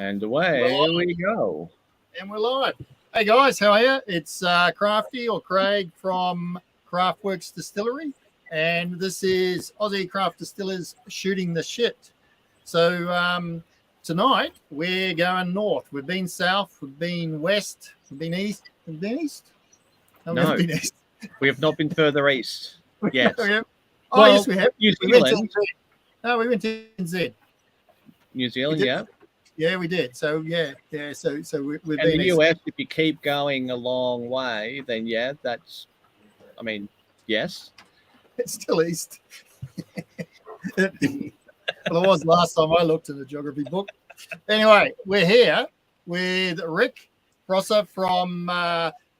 And away we go. And we're live. Hey guys, how are you? It's Crafty or Craig from Craftworks Distillery, and this is Aussie Craft Distillers shooting the shit. So tonight we're going north. We've been south, we've been west, we've been east. We've been east? No, we haven't been east. We have not been further east. Yes. Oh, yes, we have. New Zealand. We went to NZ. New Zealand, yeah. Yeah, we did. So yeah. So we've been in the US. If you keep going a long way, then yeah, that's. I mean, yes. It's still east. Well, it was last time I looked in the geography book. Anyway, we're here with Rick Prosser from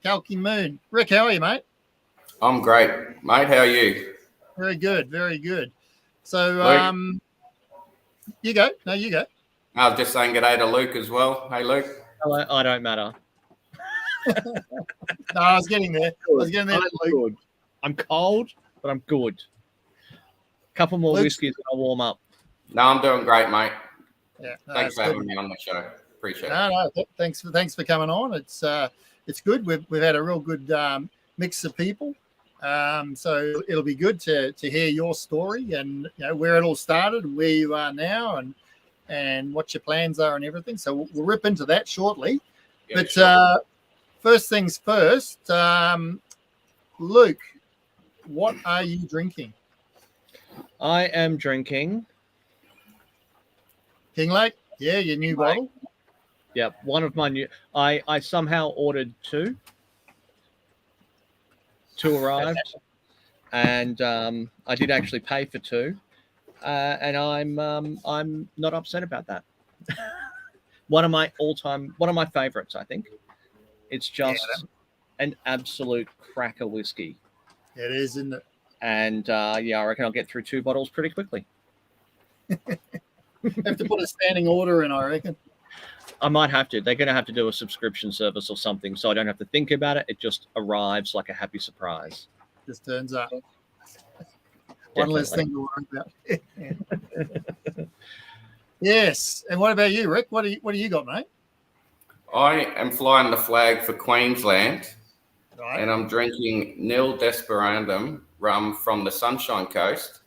Kalki Moon. Rick, how are you, mate? I'm great, mate. How are you? Very good, very good. So, you go. No, you go. I was just saying good day to Luke as well. Hey, Luke. Hello, I don't matter. No, I was getting there. Luke. I'm cold, but I'm good. Couple more whiskeys and I'll warm up. No, I'm doing great, mate. Yeah, thanks for having me on the show. Appreciate it. No, thanks for coming on. It's good. We've had a real good mix of people. So it'll be good to hear your story and where it all started, where you are now, and what your plans are and everything. So we'll rip into that shortly. Yeah, but sure. First things first, Luke, what are you drinking? I am drinking King Lake. Yeah, your new bottle. Yep, one of my new. I somehow ordered two. Two arrived, and I did actually pay for two, and I'm not upset about that. one of my favorites, I think. It's just an absolute cracker whiskey. It is, isn't it? And I reckon I'll get through two bottles pretty quickly. Have to put a standing order in, I reckon. I might have to. They're going to have to do a subscription service or something, so I don't have to think about it. It just arrives like a happy surprise. Just turns up. One less thing to worry about. Yes. And what about you, Rick? What do you got, mate? I am flying the flag for Queensland, right, and I'm drinking Nil Desperandum rum from the Sunshine Coast.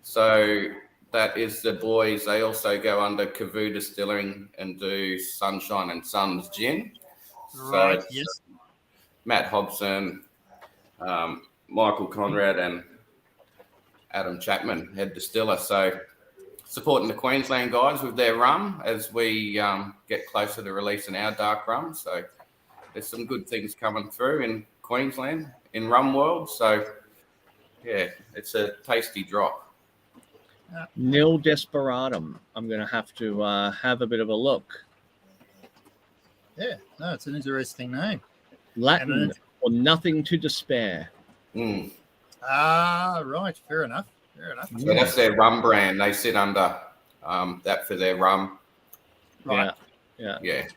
So that is the boys. They also go under Kavoo Distilling and do Sunshine and Sons gin. Right. So yes. Matt Hobson, Michael Conrad, and Adam Chapman, head distiller. So supporting the Queensland guys with their rum as we get closer to releasing our dark rum. So there's some good things coming through in Queensland in rum world. So yeah, it's a tasty drop. Nil Desperadum. I'm going to have a bit of a look. Yeah, no, it's an interesting name. Latin or nothing to despair. Mm. Right. Fair enough. So that's their rum brand. They sit under that for their rum. Right. Yeah.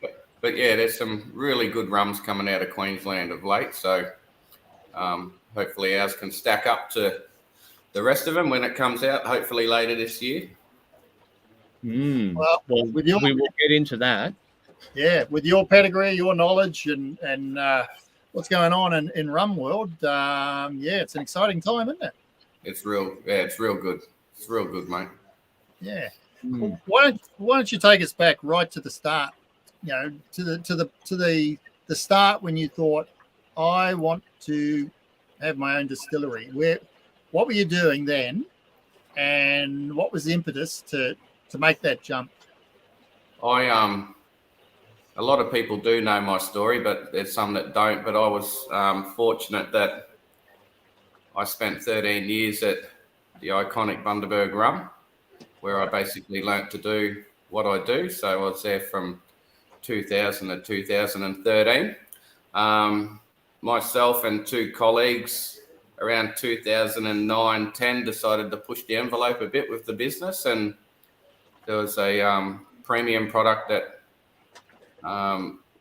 But yeah, there's some really good rums coming out of Queensland of late. So hopefully ours can stack up to the rest of them when it comes out, hopefully later this year. Well, we will get into that. Yeah, with your pedigree, your knowledge, and what's going on in rum world, it's an exciting time, isn't it? It's real good. It's real good, mate. Yeah. Well, why don't you take us back right to the start? To the start when you thought, I want to have my own distillery. What were you doing then, and what was the impetus to make that jump? A lot of people do know my story, but there's some that don't. But I was fortunate that I spent 13 years at the iconic Bundaberg rum, where I basically learnt to do what I do. So I was there from 2000 to 2013. Myself and two colleagues around 2009-10 decided to push the envelope a bit with the business, and there was a premium product that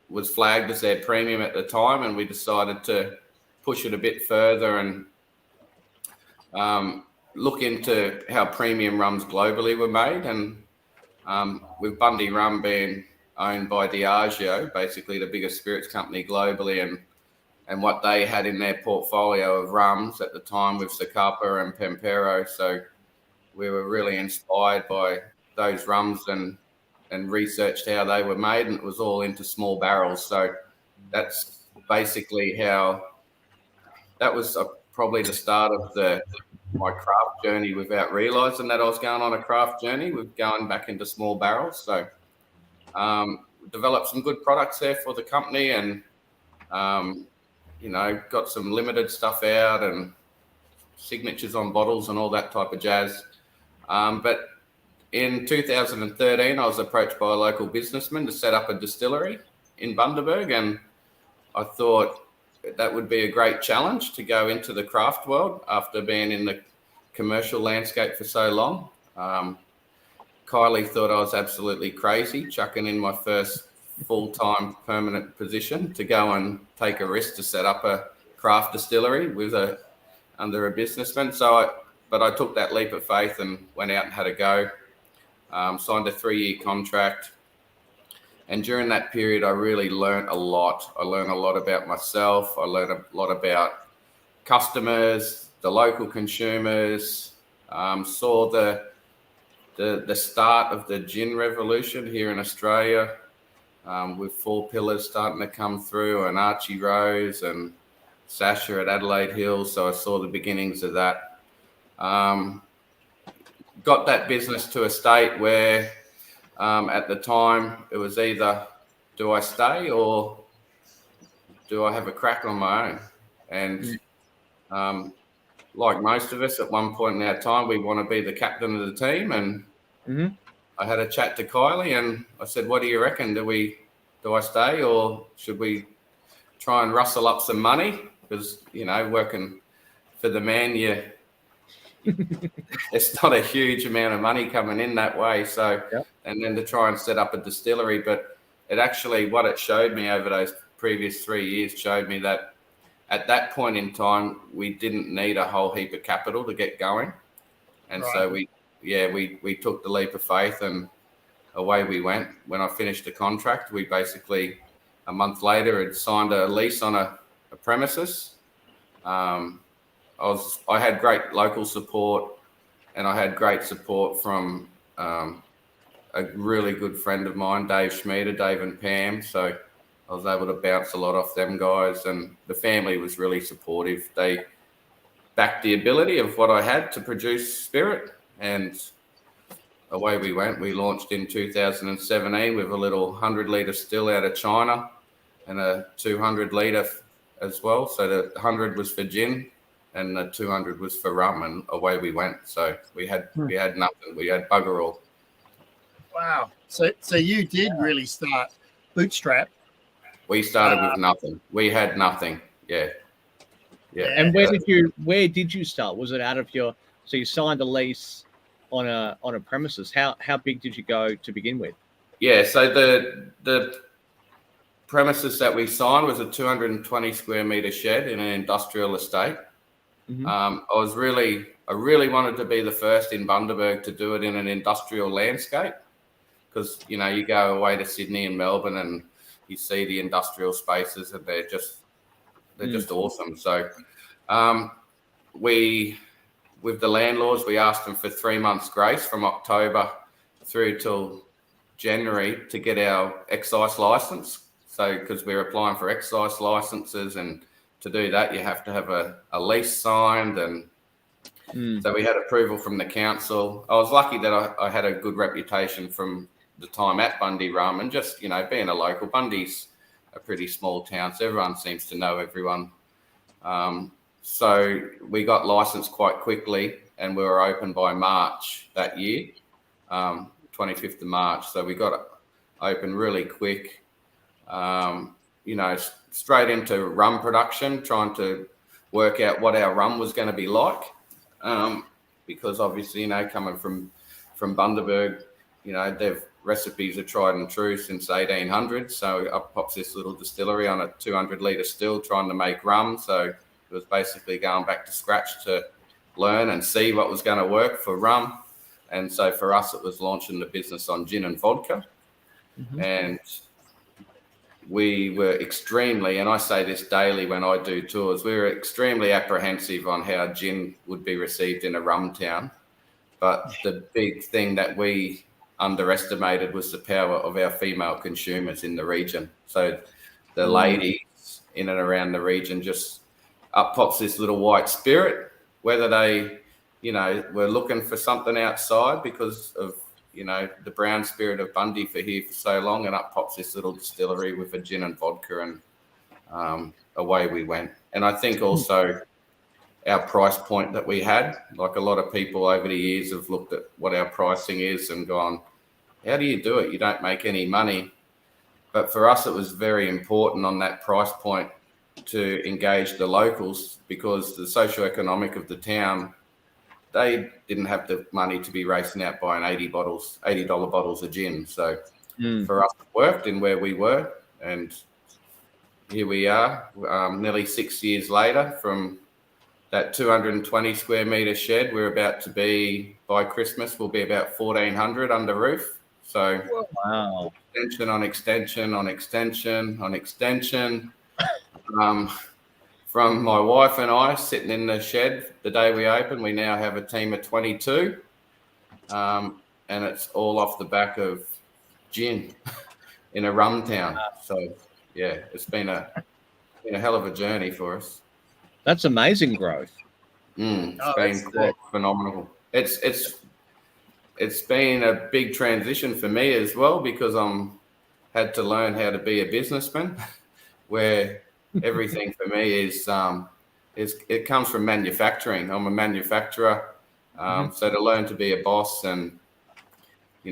was flagged as their premium at the time, and we decided to push it a bit further and look into how premium rums globally were made. And with Bundy Rum being owned by Diageo, basically the biggest spirits company globally, and what they had in their portfolio of rums at the time with Zacapa and Pampero. So we were really inspired by those rums and researched how they were made, and it was all into small barrels. So that's basically how that was probably the start of my craft journey without realizing that I was going on a craft journey with going back into small barrels. So developed some good products there for the company, and got some limited stuff out and signatures on bottles and all that type of jazz. But in 2013, I was approached by a local businessman to set up a distillery in Bundaberg, and I thought that would be a great challenge to go into the craft world after being in the commercial landscape for so long. Kylie thought I was absolutely crazy, chucking in my first full-time permanent position to go and take a risk to set up a craft distillery under a businessman. But I took that leap of faith and went out and had a go. Signed a 3-year contract. And during that period, I really learned a lot. I learned a lot about myself. I learned a lot about customers, the local consumers, saw the start of the gin revolution here in Australia, with 4 Pillars starting to come through, and Archie Rose and Sasha at Adelaide Hills. So I saw the beginnings of that. Got that business to a state where at the time it was either do I stay or do I have a crack on my own? And like most of us at one point in our time, we want to be the captain of the team. And I had a chat to Kylie and I said, what do you reckon? Do I stay or should we try and rustle up some money? Because, working for the man, it's not a huge amount of money coming in that way. So, and then to try and set up a distillery. But it actually, what it showed me over those previous 3 years showed me that at that point in time, we didn't need a whole heap of capital to get going. And so we took the leap of faith and away we went. When I finished the contract, we basically a month later had signed a lease on a premises. I had great local support, and I had great support from a really good friend of mine, Dave Schmieder, Dave and Pam. So I was able to bounce a lot off them guys, and the family was really supportive. They backed the ability of what I had to produce spirit, and away we went. We launched in 2017 with a little 100-litre still out of China and a 200-litre as well. So the 100 was for gin and the 200 was for rum, and away we went. So we had nothing. We had bugger all. Wow. So you did really start bootstrap. We started with nothing. We had nothing. Yeah. And where did you start? Was it out of so you signed a lease on a premises? How big did you go to begin with? Yeah, so the premises that we signed was a 220 square meter shed in an industrial estate. I really wanted to be the first in Bundaberg to do it in an industrial landscape, because you go away to Sydney and Melbourne and you see the industrial spaces and they're just awesome. So with the landlords, we asked them for 3 months grace from October through till January to get our excise license. So because we're applying for excise licenses, and to do that you have to have a lease signed, and so we had approval from the council. I was lucky that I had a good reputation from the time at Bundy Rum, and just being a local. Bundy's a pretty small town, so everyone seems to know everyone. So we got licensed quite quickly, and we were open by March that year, 25th of March. So we got open really quick, straight into rum production, trying to work out what our rum was going to be like, because obviously, coming from Bundaberg, their recipes are tried and true since 1800. So up pops this little distillery on a 200-litre still trying to make rum. So it was basically going back to scratch to learn and see what was going to work for rum. And so for us, it was launching the business on gin and vodka. Mhm. And we were extremely, and I say this daily when I do tours, we were extremely apprehensive on how gin would be received in a rum town. But the big thing that we underestimated was the power of our female consumers in the region. So the ladies in and around the region, just up pops this little white spirit, whether they, were looking for something outside because of, the brown spirit of Bundy for here for so long, and up pops this little distillery with a gin and vodka, and away we went. And I think also our price point that we had, like a lot of people over the years have looked at what our pricing is and gone, how do you do it? You don't make any money. But for us, it was very important on that price point to engage the locals, because the socioeconomic of the town, they didn't have the money to be racing out buying $80 bottles of gin. So for us, it worked in where we were. And here we are, nearly 6 years later, from that 220 square metre shed. We're about to be, by Christmas, we'll be about 1,400 under roof. So wow. Extension on extension on extension on extension. From my wife and I sitting in the shed the day we opened, we now have a team of 22. And it's all off the back of gin in a rum town. So, yeah, it's been a hell of a journey for us. That's amazing growth. It's been quite phenomenal. It's been a big transition for me as well, because had to learn how to be a businessman, where everything for me is it comes from manufacturing. I'm a manufacturer, so to learn to be a boss and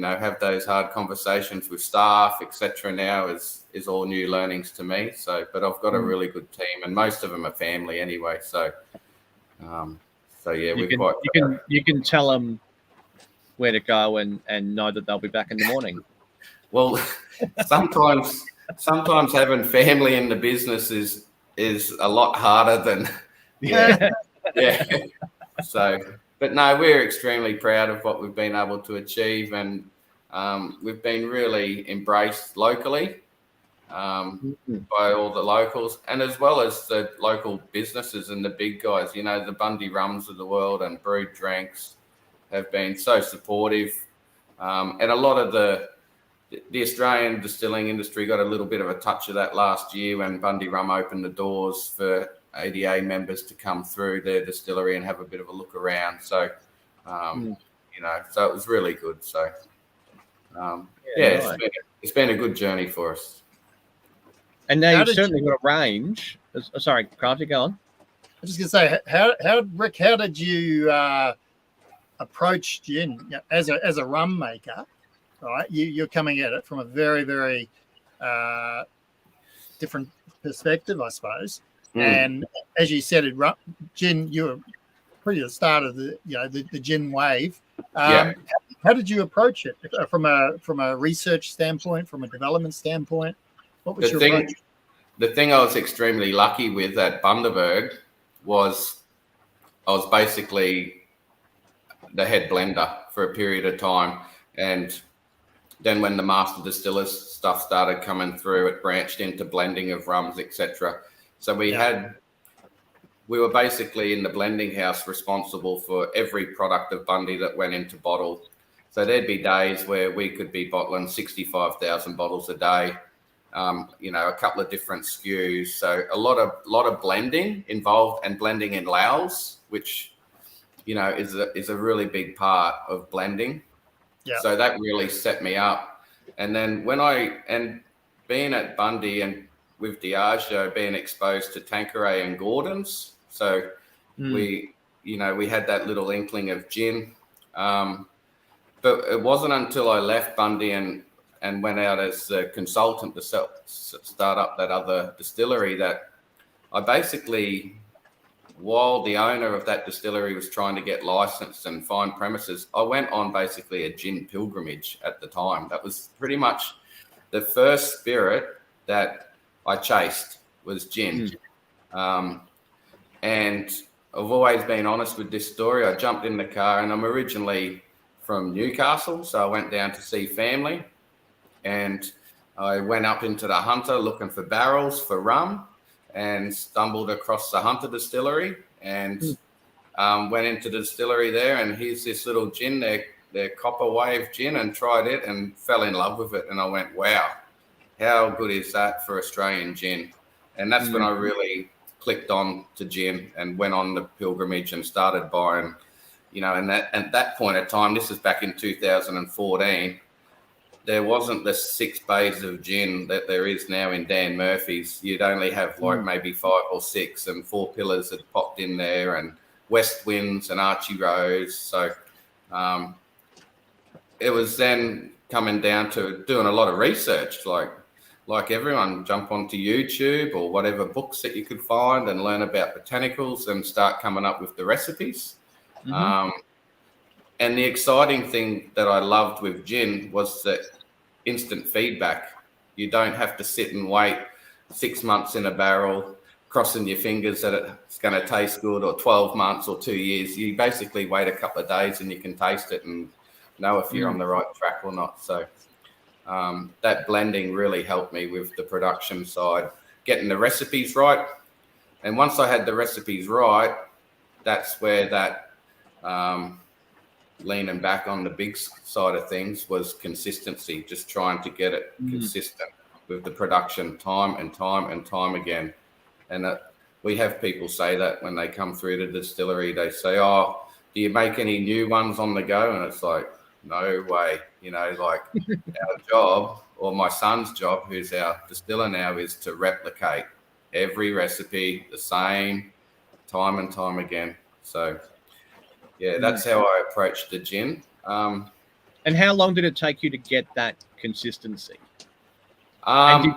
have those hard conversations with staff, etc. now is all new learnings to me. So, but I've got a really good team, and most of them are family anyway. So, yeah, you can tell them where to go and know that they'll be back in the morning. Well, sometimes having family in the business is a lot harder than yeah. So, but no, we're extremely proud of what we've been able to achieve, and we've been really embraced locally by all the locals, and as well as the local businesses and the big guys. The Bundy Rums of the world and Brewed Drinks have been so supportive, and a lot of the Australian distilling industry got a little bit of a touch of that last year when Bundy Rum opened the doors for ADA members to come through their distillery and have a bit of a look around. So, so it was really good. So, it's been a good journey for us. And now you've certainly got a range. Sorry, Crafty, go on. I was just going to say, Rick, how did you approach gin as a rum maker? Right, you're coming at it from a very, very different perspective, I suppose. And as you said, gin, you were pretty at the start of the gin wave. How did you approach it from a research standpoint, from a development standpoint? What was your approach? The thing I was extremely lucky with at Bundaberg was I was basically the head blender for a period of time, and then when the master distillers stuff started coming through, it branched into blending of rums, etc. So we were basically in the blending house responsible for every product of Bundy that went into bottle. So there'd be days where we could be bottling 65,000 bottles a day, a couple of different SKUs. So a lot of blending involved, and blending in Laos, which, is a really big part of blending. Yeah. So that really set me up. And then being at Bundy and with Diageo, being exposed to Tanqueray and Gordon's, so we had that little inkling of gin. But it wasn't until I left Bundy and went out as a consultant to start up that other distillery that I basically, while the owner of that distillery was trying to get licensed and find premises, I went on basically a gin pilgrimage at the time. That was pretty much the first spirit that I chased was gin. And I've always been honest with this story. I jumped in the car, and I'm originally from Newcastle, so I went down to see family, and I went up into the Hunter looking for barrels for rum, and stumbled across the Hunter distillery, and went into the distillery there, and here's this little gin, their Copper Wave gin, and tried it and fell in love with it. And I went, wow, how good is that for Australian gin? And that's when I really clicked on to gin and went on the pilgrimage and started buying, and at that point of time, this is back in 2014, there wasn't the 6 bays of gin that there is now in Dan Murphy's. You'd only have like maybe 5 or 6, and 4 Pillars had popped in there, and West Winds and Archie Rose. So it was then coming down to doing a lot of research, like everyone, jump onto YouTube or whatever books that you could find and learn about botanicals and start coming up with the recipes. And the exciting thing that I loved with gin was that instant feedback. You don't have to sit and wait 6 months in a barrel, crossing your fingers that it's going to taste good, or 12 months or 2 years. You basically wait a couple of days and you can taste it and know if you're on the right track or not. So that blending really helped me with the production side, getting the recipes right. And once I had the recipes right, that's where that leaning back on the big side of things was consistency, just trying to get it consistent with the production time and time and time again. And we have people say that when they come through the distillery, they say, oh, do you make any new ones on the go? And it's like, no way. Our job, or my son's job, who's our distiller now, is to replicate every recipe the same time and time again. So yeah, that's how I approached the gin. And how long did it take you to get that consistency? Um,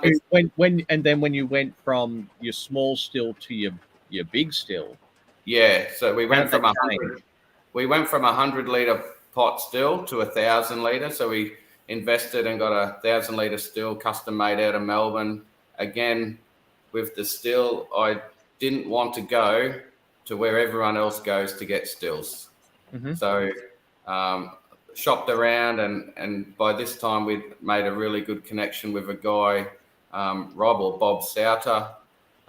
And then when you went from your small still to your big still, yeah, so we went from that 100. We went from 100-litre pot still to 1,000-litre. So we invested and got a 1,000-litre still, custom made out of Melbourne. Again, with the still, I didn't want to go to where everyone else goes to get stills. So shopped around, and by this time we'd made a really good connection with a guy, Rob or Bob Souter,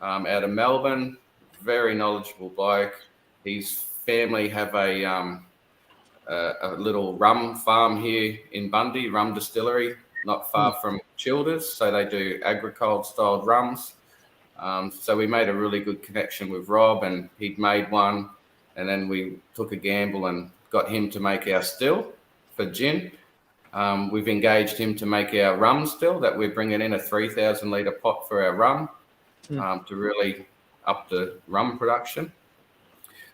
out of Melbourne. Very knowledgeable bloke. His family have a little rum farm here in Bundy, rum distillery, not far from Childers. So they do agricole styled rums. So we made a really good connection with Rob, and he'd made one. And then we took a gamble and got him to make our still for gin. We've engaged him to make our rum still, that we're bringing in a 3,000-litre pot for our rum, to really up the rum production.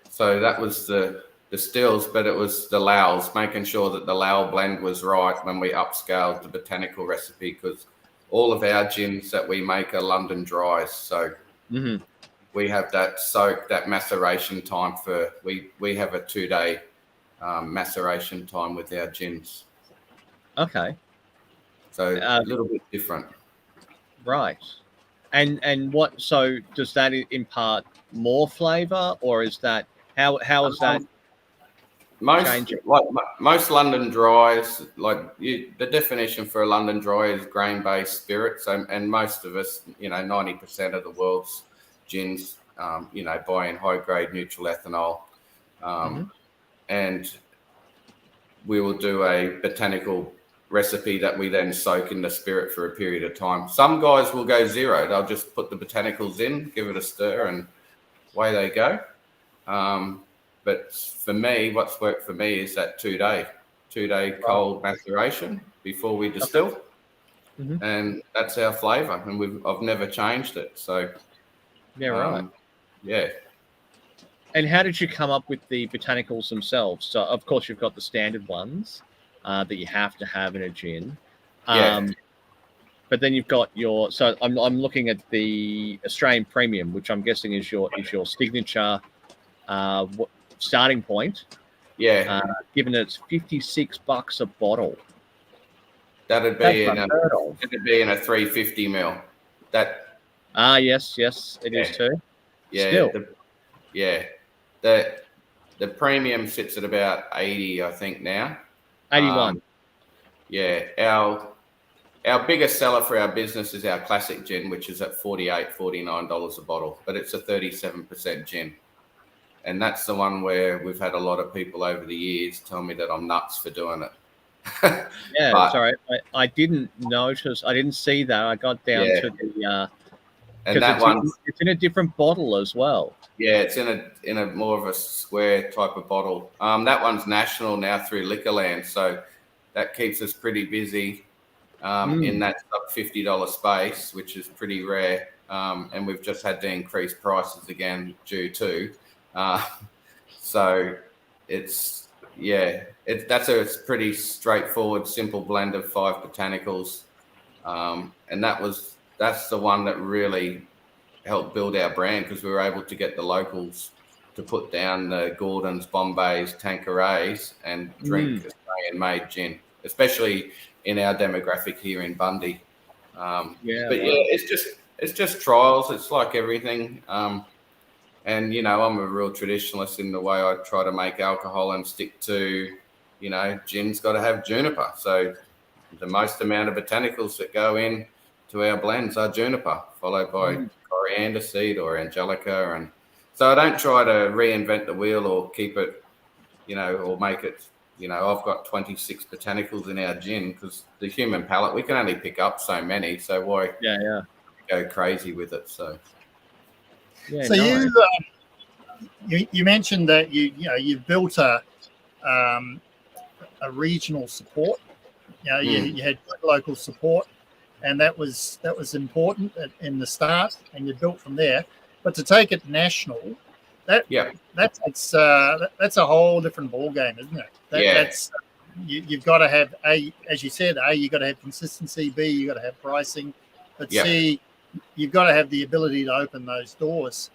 So that was the stills, but it was the Laos, making sure that the Lao blend was right when we upscaled the botanical recipe, because all of our gins that we make are London dries. So we have that soak, that maceration time we have a 2-day maceration time with our gins. Okay. So a little bit different. Right. And what, so does that impart more flavor, or is that, how is that changing? Most London dries, the definition for a London dry is grain-based spirits, and most of us, 90% of the world's gins, buy in high-grade neutral ethanol, and we will do a botanical recipe that we then soak in the spirit for a period of time. Some guys will go zero; they'll just put the botanicals in, give it a stir, and away they go. But for me, what's worked for me is that 2-day cold maceration before we distill, and that's our flavour, and I've never changed it. So yeah, right. Yeah. And how did you come up with the botanicals themselves? So, of course, you've got the standard ones that you have to have in a gin. But then you've got your. So I'm looking at the Australian Premium, which I'm guessing is your signature starting point. Yeah. Given that it's $56 a bottle. That'd be in a 350 ml. That. Yes, it is too. Yeah. Still. The premium sits at about 80, I think now. 81. Yeah, our biggest seller for our business is our classic gin, which is at $48, $49 a bottle, but it's a 37% gin. And that's the one where we've had a lot of people over the years tell me that I'm nuts for doing it. Yeah, But, sorry, I didn't notice. I didn't see that. I got down Yeah. to the and because that it's in a different bottle as well. yeah, it's in a more of a square type of bottle. That one's national now through Liquorland, so that keeps us pretty busy in that sub $50 space, which is pretty rare. And we've just had to increase prices again due to. So it's that's a pretty straightforward, simple blend of 5 botanicals, and that's the one that really helped build our brand, because we were able to get the locals to put down the Gordons, Bombays, Tanquerays, and drink Australian-made gin, especially in our demographic here in Bundy. But it's just trials. It's like everything. And, I'm a real traditionalist in the way I try to make alcohol and stick to, gin's got to have juniper. So the most amount of botanicals that go in to our blends are juniper, followed by coriander seed or angelica. And so I don't try to reinvent the wheel or keep it, or make it, I've got 26 botanicals in our gin, because the human palate, we can only pick up so many. So why go crazy with it? So. Yeah, So nice. you mentioned that you've built a regional support. You had local support, and that was important in the start, and you built from there. But to take it national, that's a whole different ball game, isn't it? That's you've got to have as you said, you've got to have consistency. B, you've got to have pricing, but C, you've got to have the ability to open those doors.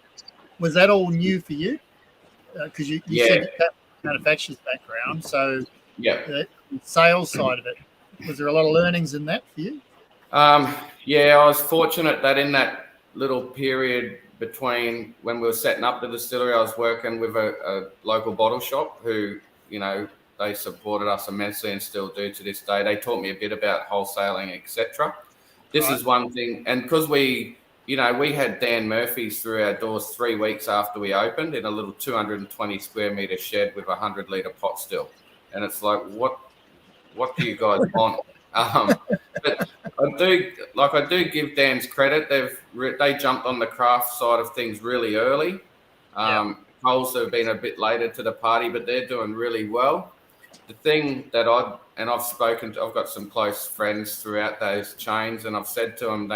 Was that all new for you? Because you said you have a manufacturer's background, so the sales side of it, was there a lot of learnings in that for you? I was fortunate that in that little period between when we were setting up the distillery, I was working with a local bottle shop who, they supported us immensely and still do to this day. They taught me a bit about wholesaling, etc. This is one thing, and because we had Dan Murphy's through our doors 3 weeks after we opened in a little 220 square meter shed with a 100-litre pot still, and it's like, what do you guys want? But I do give Dan's credit. They jumped on the craft side of things really early. Coles have been a bit later to the party, but they're doing really well. The thing that I've got some close friends throughout those chains, and I've said to them,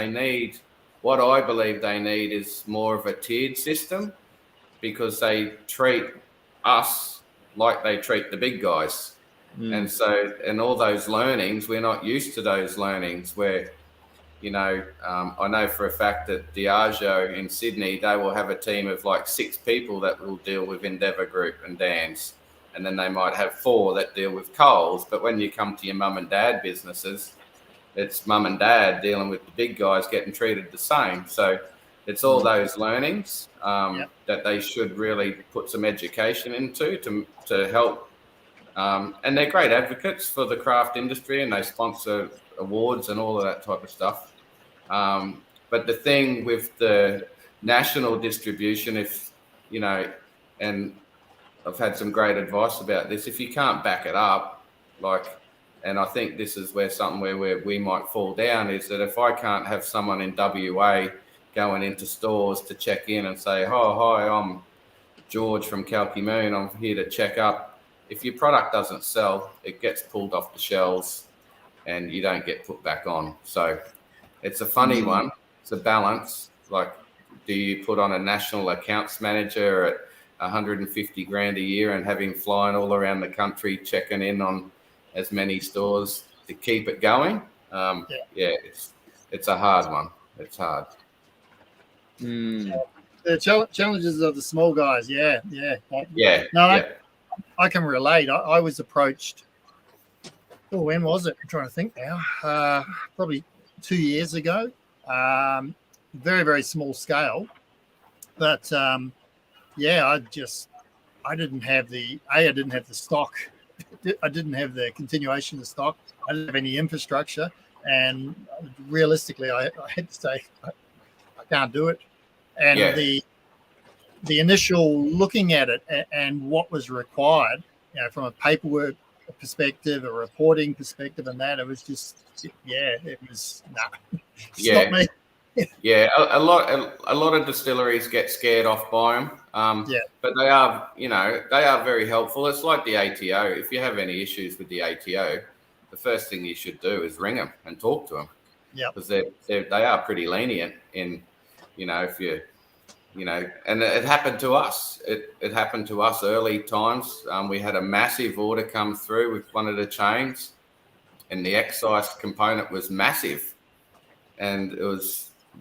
what I believe they need is more of a tiered system, because they treat us like they treat the big guys. And so, and all those learnings, we're not used to those learnings where, I know for a fact that Diageo in Sydney, they will have a team of like 6 people that will deal with Endeavour Group and Dan's. And then they might have 4 that deal with Coles. But when you come to your mum and dad businesses, it's mum and dad dealing with the big guys getting treated the same. So it's all those learnings that they should really put some education into to help. And they're great advocates for the craft industry, and they sponsor awards and all of that type of stuff. But the thing with the national distribution, and I've had some great advice about this, if you can't back it up, and I think this is where we might fall down, is that if I can't have someone in WA going into stores to check in and say, hi, I'm George from Kalki Moon, I'm here to check up. If your product doesn't sell, it gets pulled off the shelves and you don't get put back on. So it's a funny one. It's a balance. Like, do you put on a national accounts manager at 150 grand a year and have him flying all around the country checking in on as many stores to keep it going? It's a hard one. It's hard. The challenges of the small guys. I can relate. I was approached. When was it? I'm trying to think now. Probably 2 years ago. Very, very small scale, but I didn't have the stock I didn't have the continuation of stock. I didn't have any infrastructure, and realistically, I had to say I can't do it. And Yeah. the initial looking at it and what was required, from a paperwork perspective, a reporting perspective, and that, it was just, it was it's not me. Yeah, a lot of distilleries get scared off by them. But they are, they are very helpful. It's like the ATO. If you have any issues with the ATO, the first thing you should do is ring them and talk to them. Yeah, because they are pretty lenient in, if you, and it happened to us. It happened to us early times. We had a massive order come through with one of the chains, and the excise component was massive, and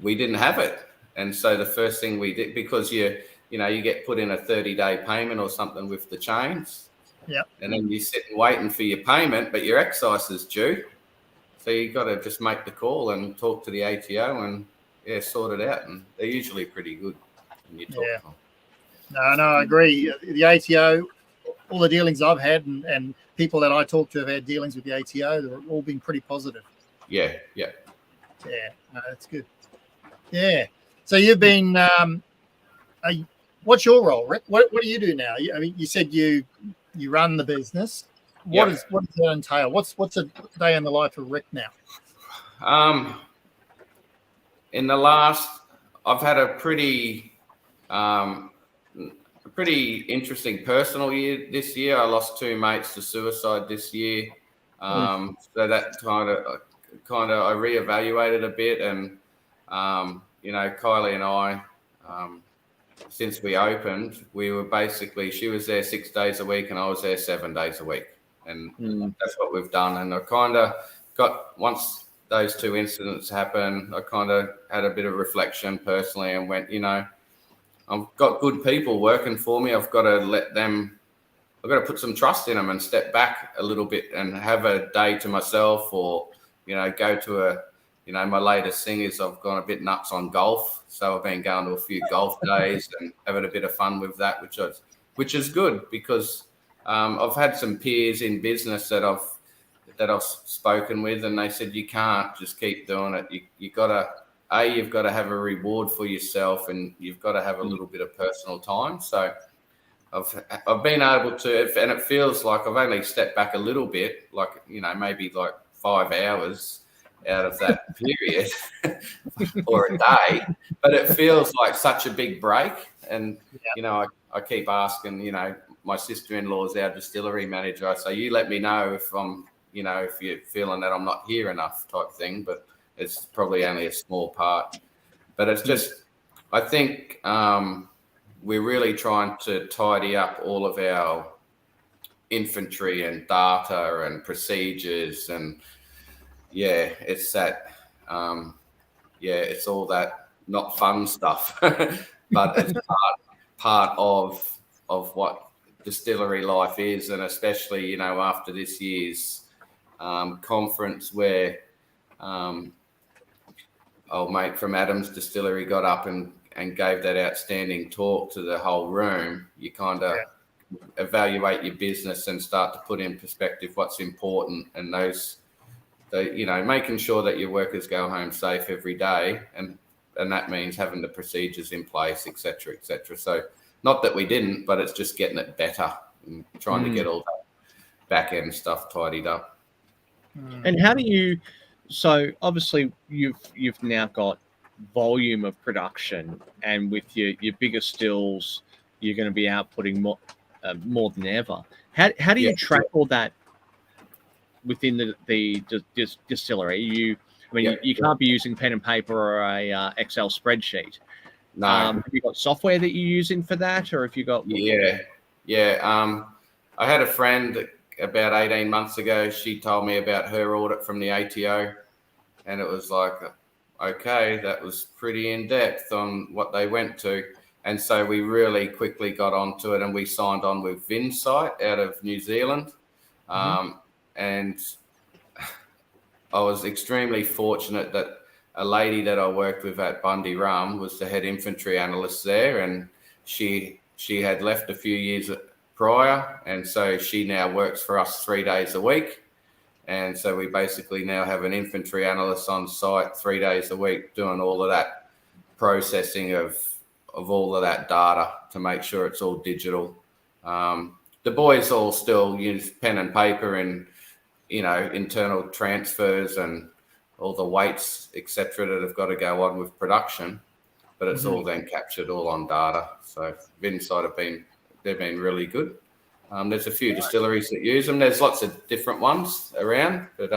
we didn't have it. And so the first thing we did, because you get put in a 30-day payment or something with the chains, and then you sit waiting for your payment, but your excise is due. So you got to just make the call and talk to the ATO and sort it out. And they're usually pretty good when you talk to them. No, I agree. The ATO, all the dealings I've had and people that I talk to have had dealings with the ATO, they've all been pretty positive. Yeah. Yeah, no, that's good. Yeah. So you've been, what's your role, Rick? What do you do now? I mean, you said you run the business. What does that entail? What's a day in the life of Rick now? I've had a pretty interesting personal year this year. I lost 2 mates to suicide this year. So that kind of I reevaluated a bit, and Kylie and I, since we opened, we were basically, she was there 6 days a week and I was there 7 days a week. And that's what we've done. And I kind of once those 2 incidents happened, I kind of had a bit of reflection personally and went, I've got good people working for me. I've got to put some trust in them and step back a little bit and have a day to myself, or, go to my latest thing is I've gone a bit nuts on golf. So I've been going to a few golf days and having a bit of fun with that, which is good, because I've had some peers in business that I've spoken with, and they said you can't just keep doing it. You've got to have a reward for yourself, and you've got to have a little bit of personal time. So I've been able to, and it feels like I've only stepped back a little bit, like maybe like 5 hours out of that period or a day, but it feels like such a big break. And I keep asking, my sister-in-law's our distillery manager. I say, you let me know if if you're feeling that I'm not here enough, type thing. But it's probably only a small part. But it's just, I think we're really trying to tidy up all of our infantry and data and procedures, and it's that, it's all that not fun stuff, but it's part of what distillery life is. And especially after this year's conference, where old mate from Adams Distillery got up and gave that outstanding talk to the whole room, you kind of evaluate your business and start to put in perspective what's important, and making sure that your workers go home safe every day, and that means having the procedures in place, etc., etc. So not that we didn't, but it's just getting it better and trying to get all that back end stuff tidied up. And how do you? So obviously you've now got volume of production, and with your bigger stills, you're going to be outputting more than ever. How do you track all that within the distillery? You can't be using pen and paper or a Excel spreadsheet. No. Have you got software that you're using for that, or if you got? I had a friend about 18 months ago. She told me about her audit from the ATO, and it was like, okay, that was pretty in depth on what they went to. And so we really quickly got onto it, and we signed on with Vinsight out of New Zealand. And I was extremely fortunate that a lady that I worked with at Bundy Rum was the head infantry analyst there, and she had left a few prior, and so she now works for us 3 days a week. And so we basically now have an inventory analyst on site 3 days a week doing all of that processing of all of that data to make sure it's all digital. The boys all still use pen and paper and, internal transfers and all the weights, etc., that have got to go on with production, but it's all then captured all on data. So Vinside they've been really good. There's a few distilleries that use them. There's lots of different ones around, but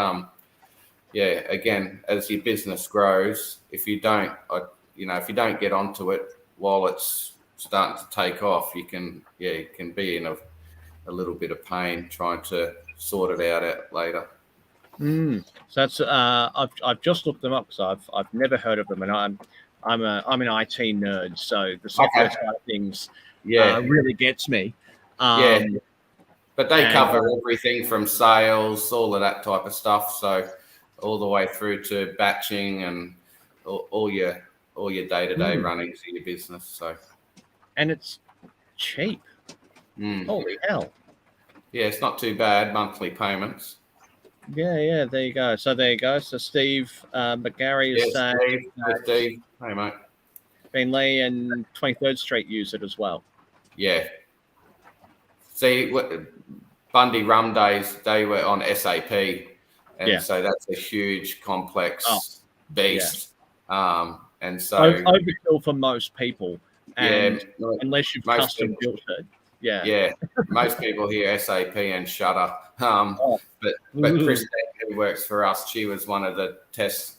again, as your business grows, if you don't get onto it while it's starting to take off, you can be in a little bit of pain trying to sort it out later. So that's I've just looked them up because I've never heard of them, and I'm an IT nerd, so the software side of things really gets me. But they cover everything from sales, all of that type of stuff. So all the way through to batching and all your day-to-day runnings of your business. So, and it's cheap. Holy hell! Yeah, it's not too bad. Monthly payments. Yeah. There you go. So Steve McGarry is saying, Steve. Hey, mate. Ben Lee and 23rd Street use it as well. Yeah. See, Bundy Rum Days, they were on SAP, and so that's a huge, complex beast. And so overkill for most people, and unless you've custom built it. Yeah. Most people hear SAP and shudder. But Chris, who works for us, she was one of the test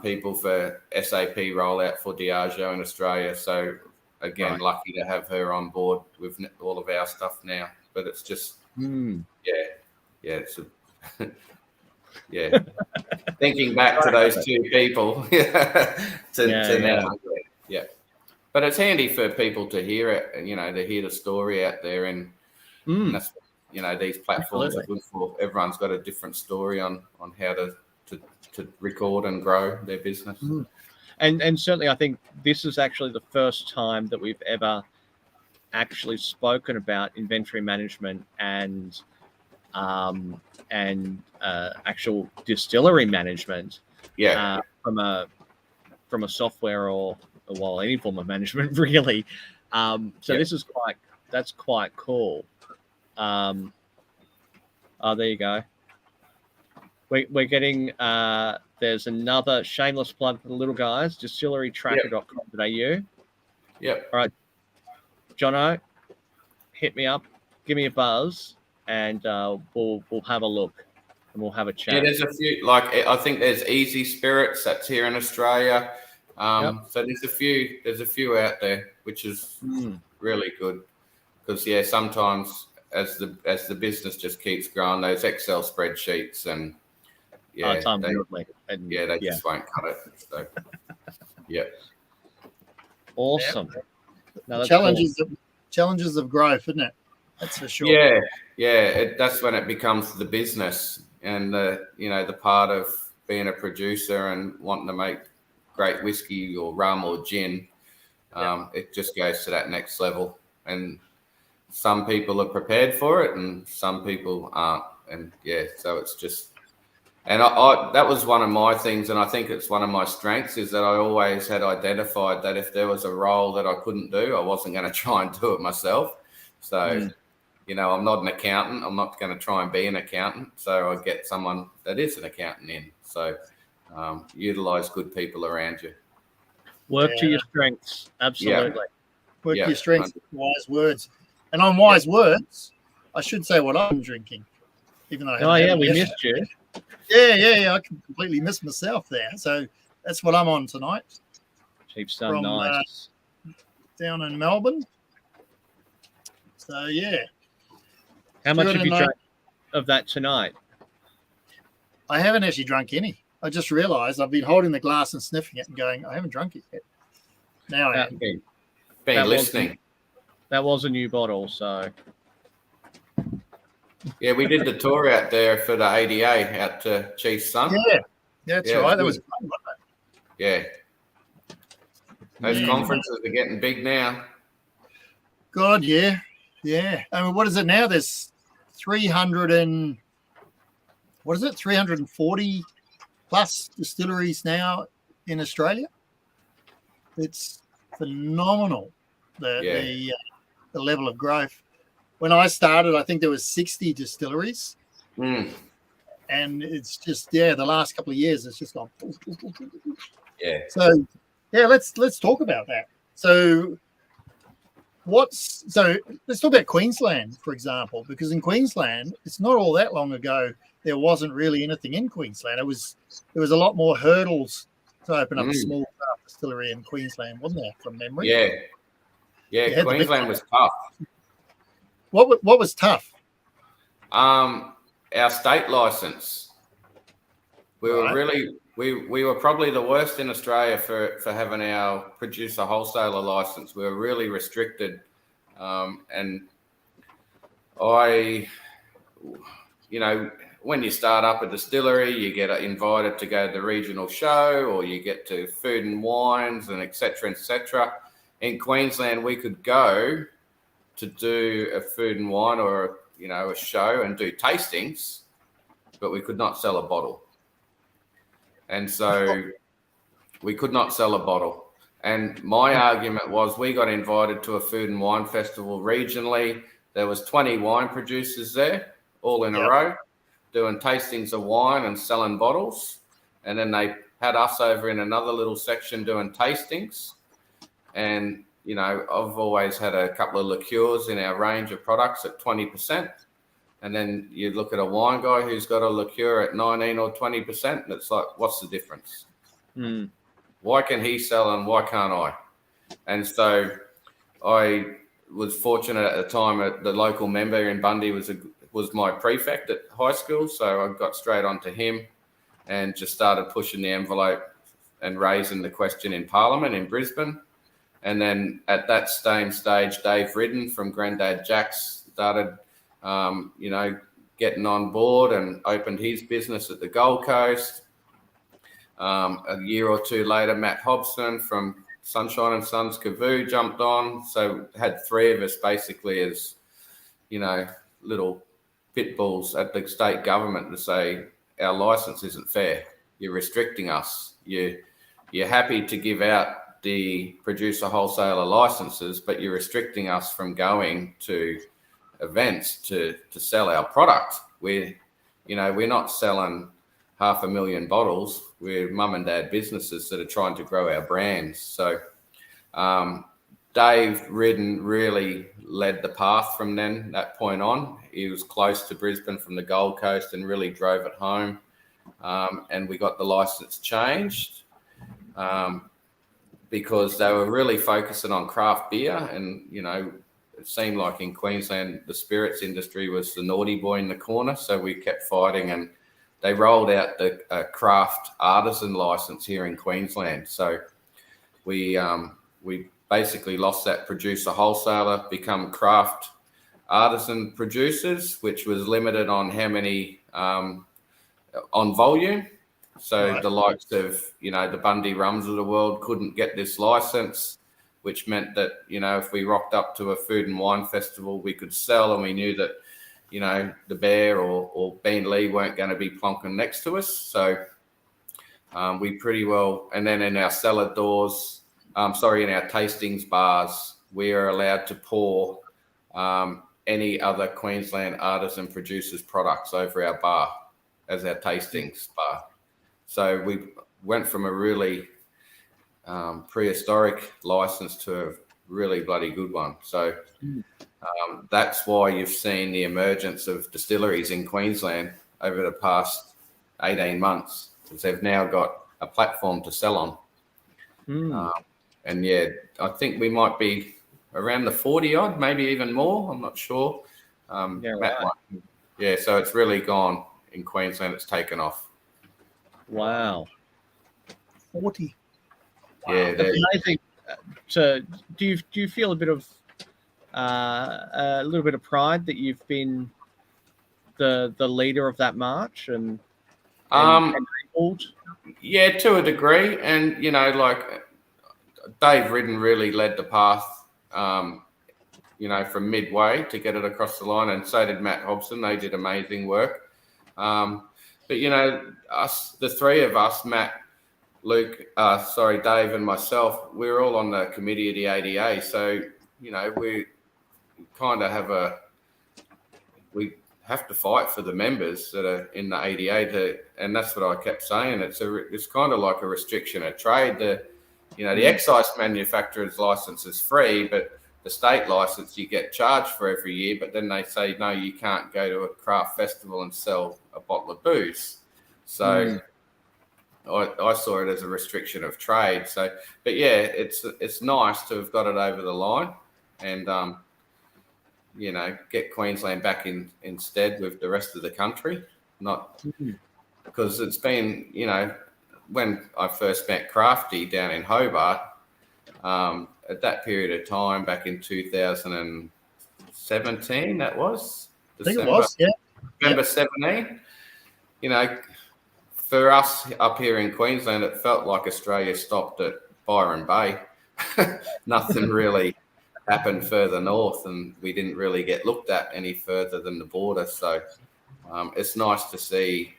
people for SAP rollout for Diageo in Australia. So again, lucky to have her on board with all of our stuff now. But it's just, it's thinking back to those two people to now. Yeah. But it's handy for people to hear it, and to hear the story out there, and that's these platforms are good for. Everyone's got a different story on how to record and grow their business. And certainly, I think this is actually the first time that we've ever actually spoken about inventory management and actual distillery management. From a software or any form of management, really. This is quite cool. There you go. We're getting there's another shameless plug for the little guys, distillerytracker.com.au. Yep. All right, Jono, hit me up, give me a buzz, and we'll have a look and we'll have a chat. Yeah, there's a few, I think there's Easy Spirits that's here in Australia. So there's a few out there, which is really good, because sometimes as the business just keeps growing, those Excel spreadsheets and they just won't cut it. So awesome. No, challenges of growth, isn't it? That's for sure. That's when it becomes the business and the part of being a producer and wanting to make great whiskey or rum or gin. It just goes to that next level, and some people are prepared for it and some people aren't, and so it's just, and I that was one of my things, and I think it's one of my strengths, is that I always had identified that if there was a role that I couldn't do, I wasn't going to try and do it myself. So I'm not an accountant, I'm not going to try and be an accountant, so I get someone that is an accountant in. So utilize good people around you. Work to your strengths. Absolutely. Work to your strengths. Wise words. And on wise words, I should say what I'm drinking, even though we missed you. Yeah. I completely missed myself there. So that's what I'm on tonight. Cheap Sun, nice. Down in Melbourne. So how much have you drank of that tonight? I haven't actually drunk any. I just realised I've been holding the glass and sniffing it and going, I haven't drunk it yet. Now I am. Been listening. That was a new bottle, so. Yeah, we did the tour out there for the ADA out to Chief Sun. Yeah, that's right. That was fun, wasn't it? Yeah. Those conferences are getting big now. God, yeah. Yeah. I mean, what is it now? There's 340 plus distilleries now in Australia. It's phenomenal, the level of growth. When I started, I think there was 60 distilleries. And it's just, the last couple of years, it's just gone. Yeah. So, let's talk about that. So let's talk about Queensland, for example, because in Queensland, it's not all that long ago, there wasn't really anything in Queensland. There was a lot more hurdles to open up a small craft distillery in Queensland, wasn't there, from memory? Yeah. Queensland was tough. What was tough? Our state license. We were probably the worst in Australia for having our producer wholesaler license. We were really restricted, and when you start up a distillery, you get invited to go to the regional show, or you get to food and wines, and etc. etc. In Queensland, we could go to do a food and wine or a show and do tastings, but we could not sell a bottle. And so we could not sell a bottle. And my argument was, we got invited to a food and wine festival regionally. There was 20 wine producers there, all in a row, doing tastings of wine and selling bottles. And then they had us over in another little section doing tastings. And, I've always had a couple of liqueurs in our range of products at 20%. And then you look at a wine guy who's got a liqueur at 19 or 20%, and it's like, what's the difference? Why can he sell and why can't I? And so I was fortunate at the time that the local member in Bundy was my prefect at high school. So I got straight onto him and just started pushing the envelope and raising the question in Parliament in Brisbane. And then at that same stage, Dave Ridden from Grandad Jack's started getting on board and opened his business at the Gold Coast. A year or two later, Matt Hobson from Sunshine and Sons Cavoo jumped on. So had three of us basically as, little pit bulls at the state government to say, our license isn't fair. You're restricting us. You're happy to give out the producer wholesaler licenses, but you're restricting us from going to events to sell our product. We're not selling 500,000 bottles. We're mum and dad businesses that are trying to grow our brands. So Dave Ridden really led the path from that point on. He was close to Brisbane from the Gold Coast and really drove it home. And we got the license changed because they were really focusing on craft beer. And, it seemed like in Queensland, the spirits industry was the naughty boy in the corner. So we kept fighting, and they rolled out the craft artisan license here in Queensland. So we basically lost that producer wholesaler, become craft artisan producers, which was limited on how many on volume. So the likes of, the Bundy Rums of the world couldn't get this license, which meant that, if we rocked up to a food and wine festival, we could sell, and we knew that, the Bear or Bean Lee weren't going to be plonking next to us. So we pretty well, and then in our cellar doors, in our tastings bars, we are allowed to pour any other Queensland artisan producers products over our bar as our tastings bar. So we went from a really prehistoric license to a really bloody good one. So that's why you've seen the emergence of distilleries in Queensland over the past 18 months, because they've now got a platform to sell on. And I think we might be around the 40 odd, maybe even more. I'm not sure. So it's really gone in Queensland. It's taken off. Wow. 40. Yeah, that's amazing. So, do you feel a bit of a little bit of pride that you've been the leader of that march and enabled? Yeah, to a degree, and like Dave Ridden really led the path from midway to get it across the line, and so did Matt Hobson. They did amazing work. But us, the three of us, Matt, Luke, Dave, and myself, we're all on the committee of the ADA. So we kind of we have to fight for the members that are in the ADA, and that's what I kept saying. It's kind of like a restriction of trade. The excise manufacturer's license is free, but the state license you get charged for every year. But then they say, no, you can't go to a craft festival and sell a bottle of booze. So I saw it as a restriction of trade. So, but yeah, it's nice to have got it over the line, and get Queensland back instead with the rest of the country. Not because it's been, when I first met Crafty down in Hobart, at that period of time back in 2017, that was December, I think it was, yeah. November 17. For us up here in Queensland, it felt like Australia stopped at Byron Bay. Nothing really happened further north, and we didn't really get looked at any further than the border. So it's nice to see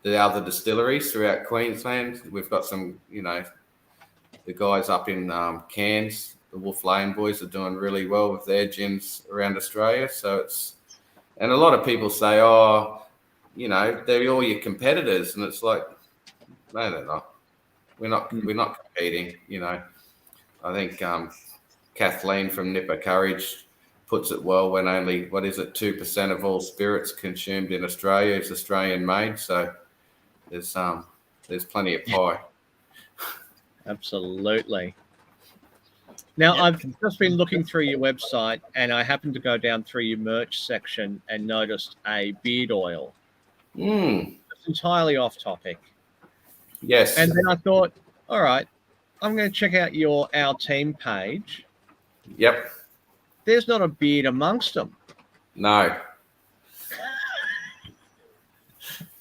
the other distilleries throughout Queensland. We've got some, the guys up in Cairns, the Wolf Lane boys, are doing really well with their gins around Australia. So and a lot of people say, they're all your competitors, and it's like, no, they're not. We're not competing. I think Kathleen from Nipper Courage puts it well when only 2% of all spirits consumed in Australia is Australian made. So there's plenty of pie. Absolutely. Now, I've just been looking through your website, and I happened to go down through your merch section and noticed a beard oil. It's entirely off topic. Yes. And then I thought, all right, I'm going to check out our team page. Yep. There's not a beard amongst them. No.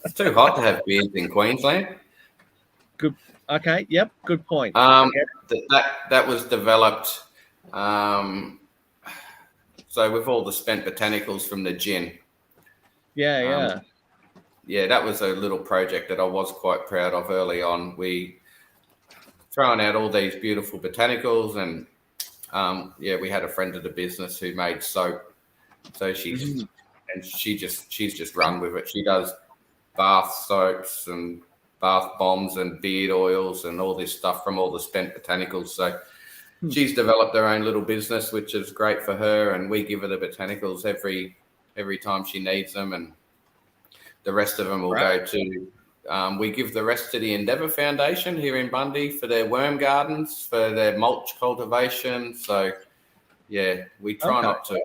It's too hot to have beards in Queensland. Good. Okay. Yep. Good point. That was developed. So with all the spent botanicals from the gin. Yeah. Yeah, that was a little project that I was quite proud of early on. We throwing out all these beautiful botanicals, and we had a friend of the business who made soap. So she's just run with it. She does bath soaps and bath bombs and beard oils and all this stuff from all the spent botanicals. So she's developed her own little business, which is great for her. And we give her the botanicals every time she needs them, and the rest of them will go to. We give the rest to the Endeavour Foundation here in Bundy for their worm gardens, for their mulch cultivation. So, yeah, we try not to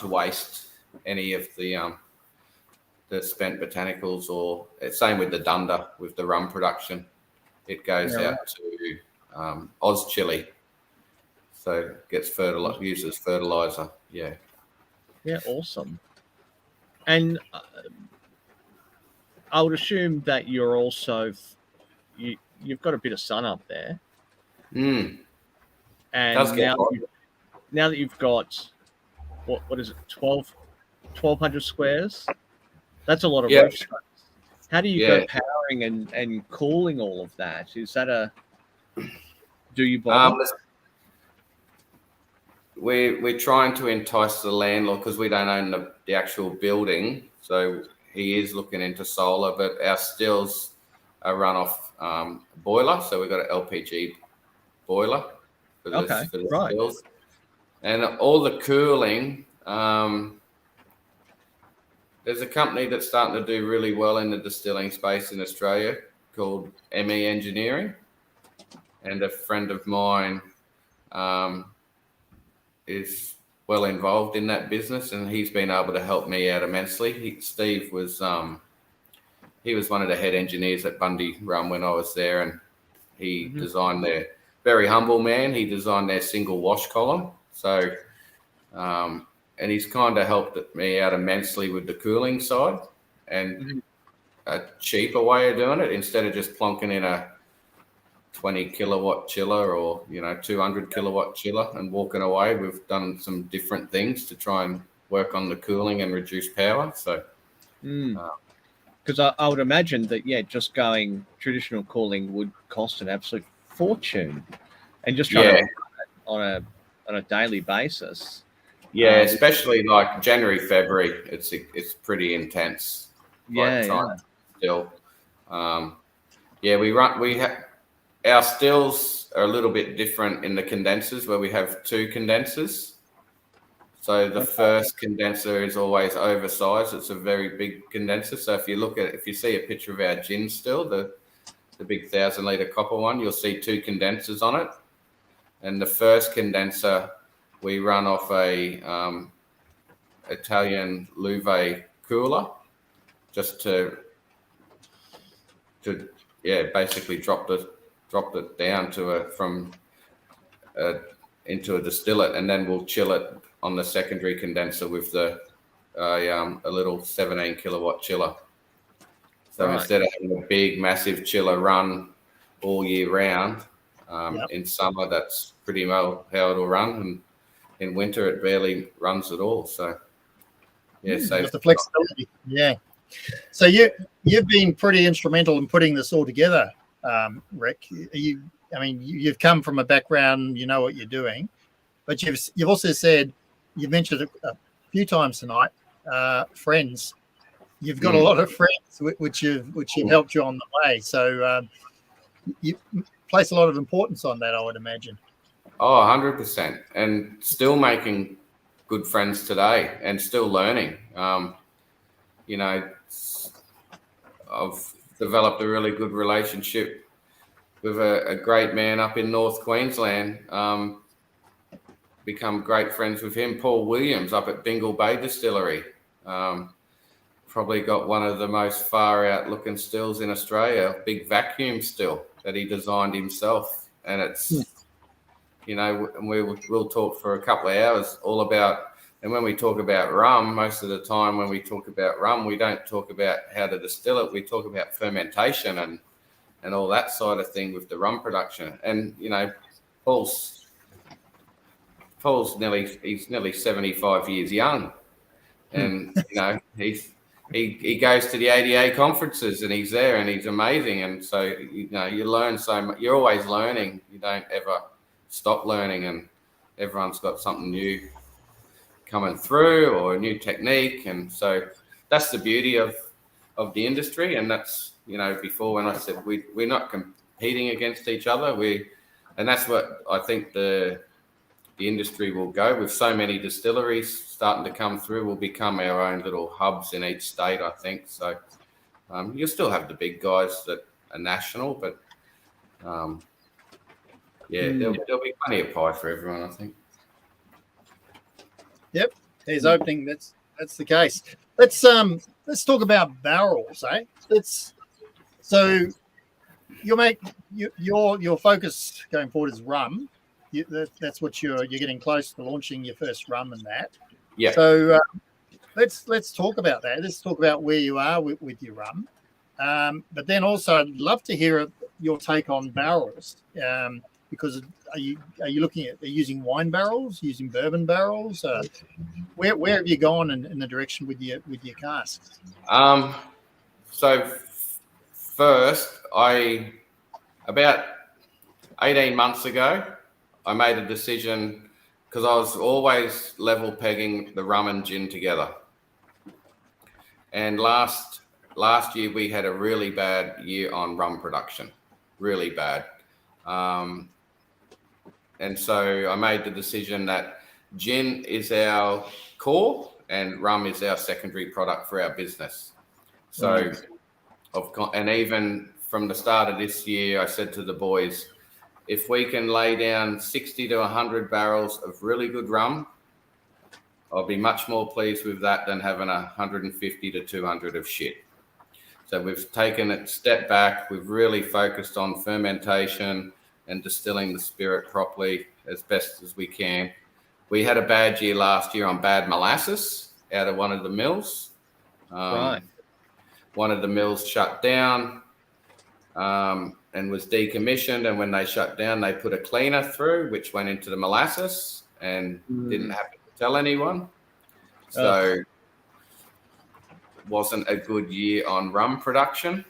waste any of the spent botanicals, or same with the Dunder with the rum production. It goes out to Oz Chili, so it gets used as fertilizer. Yeah. Yeah. Awesome. And I would assume that you're also you've got a bit of sun up there. And now that you've got what is it, 1,200 squares? That's a lot of roof space. How do you go powering and cooling all of that? Is that do you bother? We're trying to entice the landlord, because we don't own the actual building, so he is looking into solar, but our stills are run off boiler, so we've got an LPG boiler for the stills. And all the cooling, there's a company that's starting to do really well in the distilling space in Australia called ME Engineering, and a friend of mine is well involved in that business, and he's been able to help me out immensely. Steve was he was one of the head engineers at Bundy Rum when I was there, and he designed their, very humble man, he designed their single wash column. So and he's kind of helped me out immensely with the cooling side, and a cheaper way of doing it, instead of just plonking in a 20 kilowatt chiller or 200 kilowatt chiller and walking away. We've done some different things to try and work on the cooling and reduce power. So because I would imagine that just going traditional cooling would cost an absolute fortune, and just trying to on a daily basis. Yeah, especially like January, February, it's pretty intense. Still. Our stills are a little bit different in the condensers, where we have 2 condensers. So the first condenser is always oversized. It's a very big condenser. So if you see a picture of our gin still, the big 1,000-litre copper one, you'll see 2 condensers on it. And the first condenser we run off a Italian Luve cooler, just to basically dropped it down into a distillate, and then we'll chill it on the secondary condenser with a little 17 kilowatt chiller. So instead of having a big massive chiller run all year round, in summer that's pretty well how it'll run, and in winter it barely runs at all. So just the flexibility. So you've been pretty instrumental in putting this all together, Rick. You've come from a background, you know what you're doing, but you've also said, you've mentioned a few times tonight, friends. You've got a lot of friends which have helped you on the way. So you place a lot of importance on that, I would imagine. Oh, 100%, and still making good friends today, and still learning. I've developed a really good relationship with a great man up in North Queensland. Become great friends with him, Paul Williams, up at Bingle Bay Distillery. Probably got one of the most far out looking stills in Australia, big vacuum still that he designed himself. And it's, and we'll talk for a couple of hours all about. And when we talk about rum, most of the time when we talk about rum, we don't talk about how to distill it. We talk about fermentation and all that side of thing with the rum production. And, Paul's nearly 75 years young. And, he goes to the ADA conferences and he's there and he's amazing. And so, you learn so much. You're always learning. You don't ever stop learning, and everyone's got something new coming through or a new technique. And so that's the beauty of the industry. And that's, before when I said we're not competing against each other, and that's what I think the industry will go with. So many distilleries starting to come through, will become our own little hubs in each state, I think. So you'll still have the big guys that are national, but there'll be plenty of pie for everyone, I think. Yep, he's opening. That's the case. Let's talk about barrels, eh? So your focus going forward is rum. That's what you're getting close to launching your first rum and that. Yeah. So let's talk about that. Let's talk about where you are with your rum. But then also, I'd love to hear your take on barrels. Because are you looking at using wine barrels, using bourbon barrels? Where have you gone in the direction with your casks? So first, about 18 months ago, I made a decision, because I was always level pegging the rum and gin together. And last year we had a really bad year on rum production, really bad. And so I made the decision that gin is our core and rum is our secondary product for our business. So, and even from the start of this year, I said to the boys, if we can lay down 60 to 100 barrels of really good rum, I'll be much more pleased with that than having 150 to 200 of shit. So we've taken a step back. We've really focused on fermentation and distilling the spirit properly as best as we can. We had a bad year last year on bad molasses out of one of the mills. One of the mills shut down. and was decommissioned. And when they shut down, they put a cleaner through, which went into the molasses and didn't happen to tell anyone. So wasn't a good year on rum production.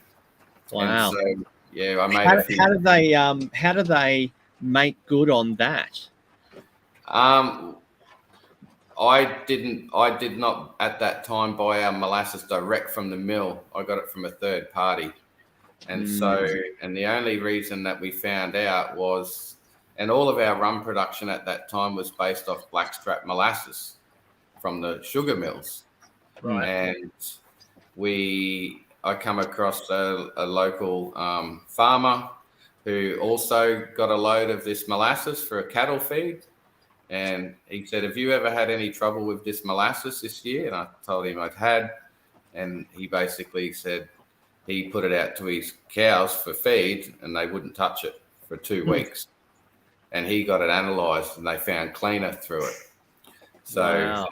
Wow. And so, yeah, I made how, a few. how do they make good on that? I did not at that time buy our molasses direct from the mill. I got it from a third party. And and the only reason that we found out was, and all of our rum production at that time was based off blackstrap molasses from the sugar mills. Right. And I come across a local farmer who also got a load of this molasses for a cattle feed. And he said, have you ever had any trouble with this molasses this year? And I told him I'd had. And he basically said he put it out to his cows for feed and they wouldn't touch it for 2 weeks. And he got it analysed and they found cleaner through it. So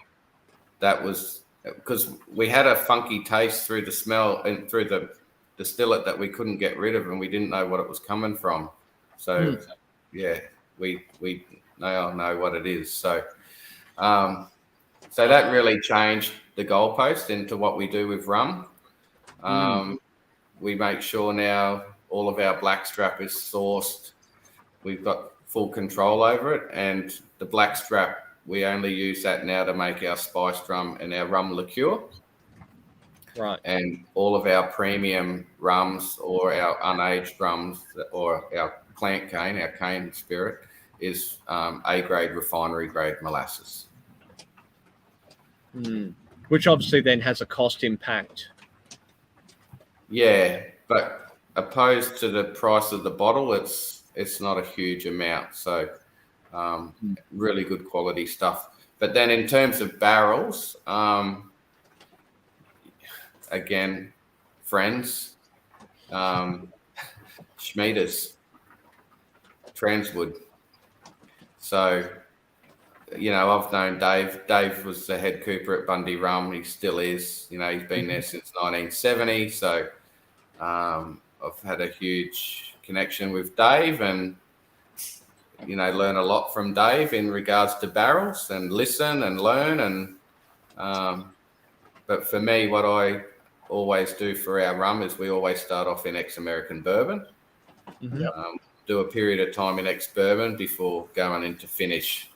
that was because we had a funky taste through the smell and through the distillate that we couldn't get rid of and we didn't know what it was coming from. So, yeah, we now know what it is. So, so that really changed the goalpost into what we do with rum. We make sure now all of our blackstrap is sourced. We've got full control over it, and the blackstrap, we only use that now to make our spiced rum and our rum liqueur. Right. And all of our premium rums or our unaged rums or our plant cane, our cane spirit, is A-grade refinery grade molasses. Which obviously then has a cost impact. Yeah, but opposed to the price of the bottle, it's not a huge amount. So really good quality stuff. But then in terms of barrels, again, friends, Schmieders, Transwood. So, you know, I've known Dave. Dave was the head cooper at Bundy Rum. He still is. You know, he's been there since 1970. So I've had a huge connection with Dave and, you know, learn a lot from Dave in regards to barrels and listen and learn. And but for me, what I always do for our rum is we always start off in ex-American bourbon. Do a period of time in ex-bourbon before going into finish.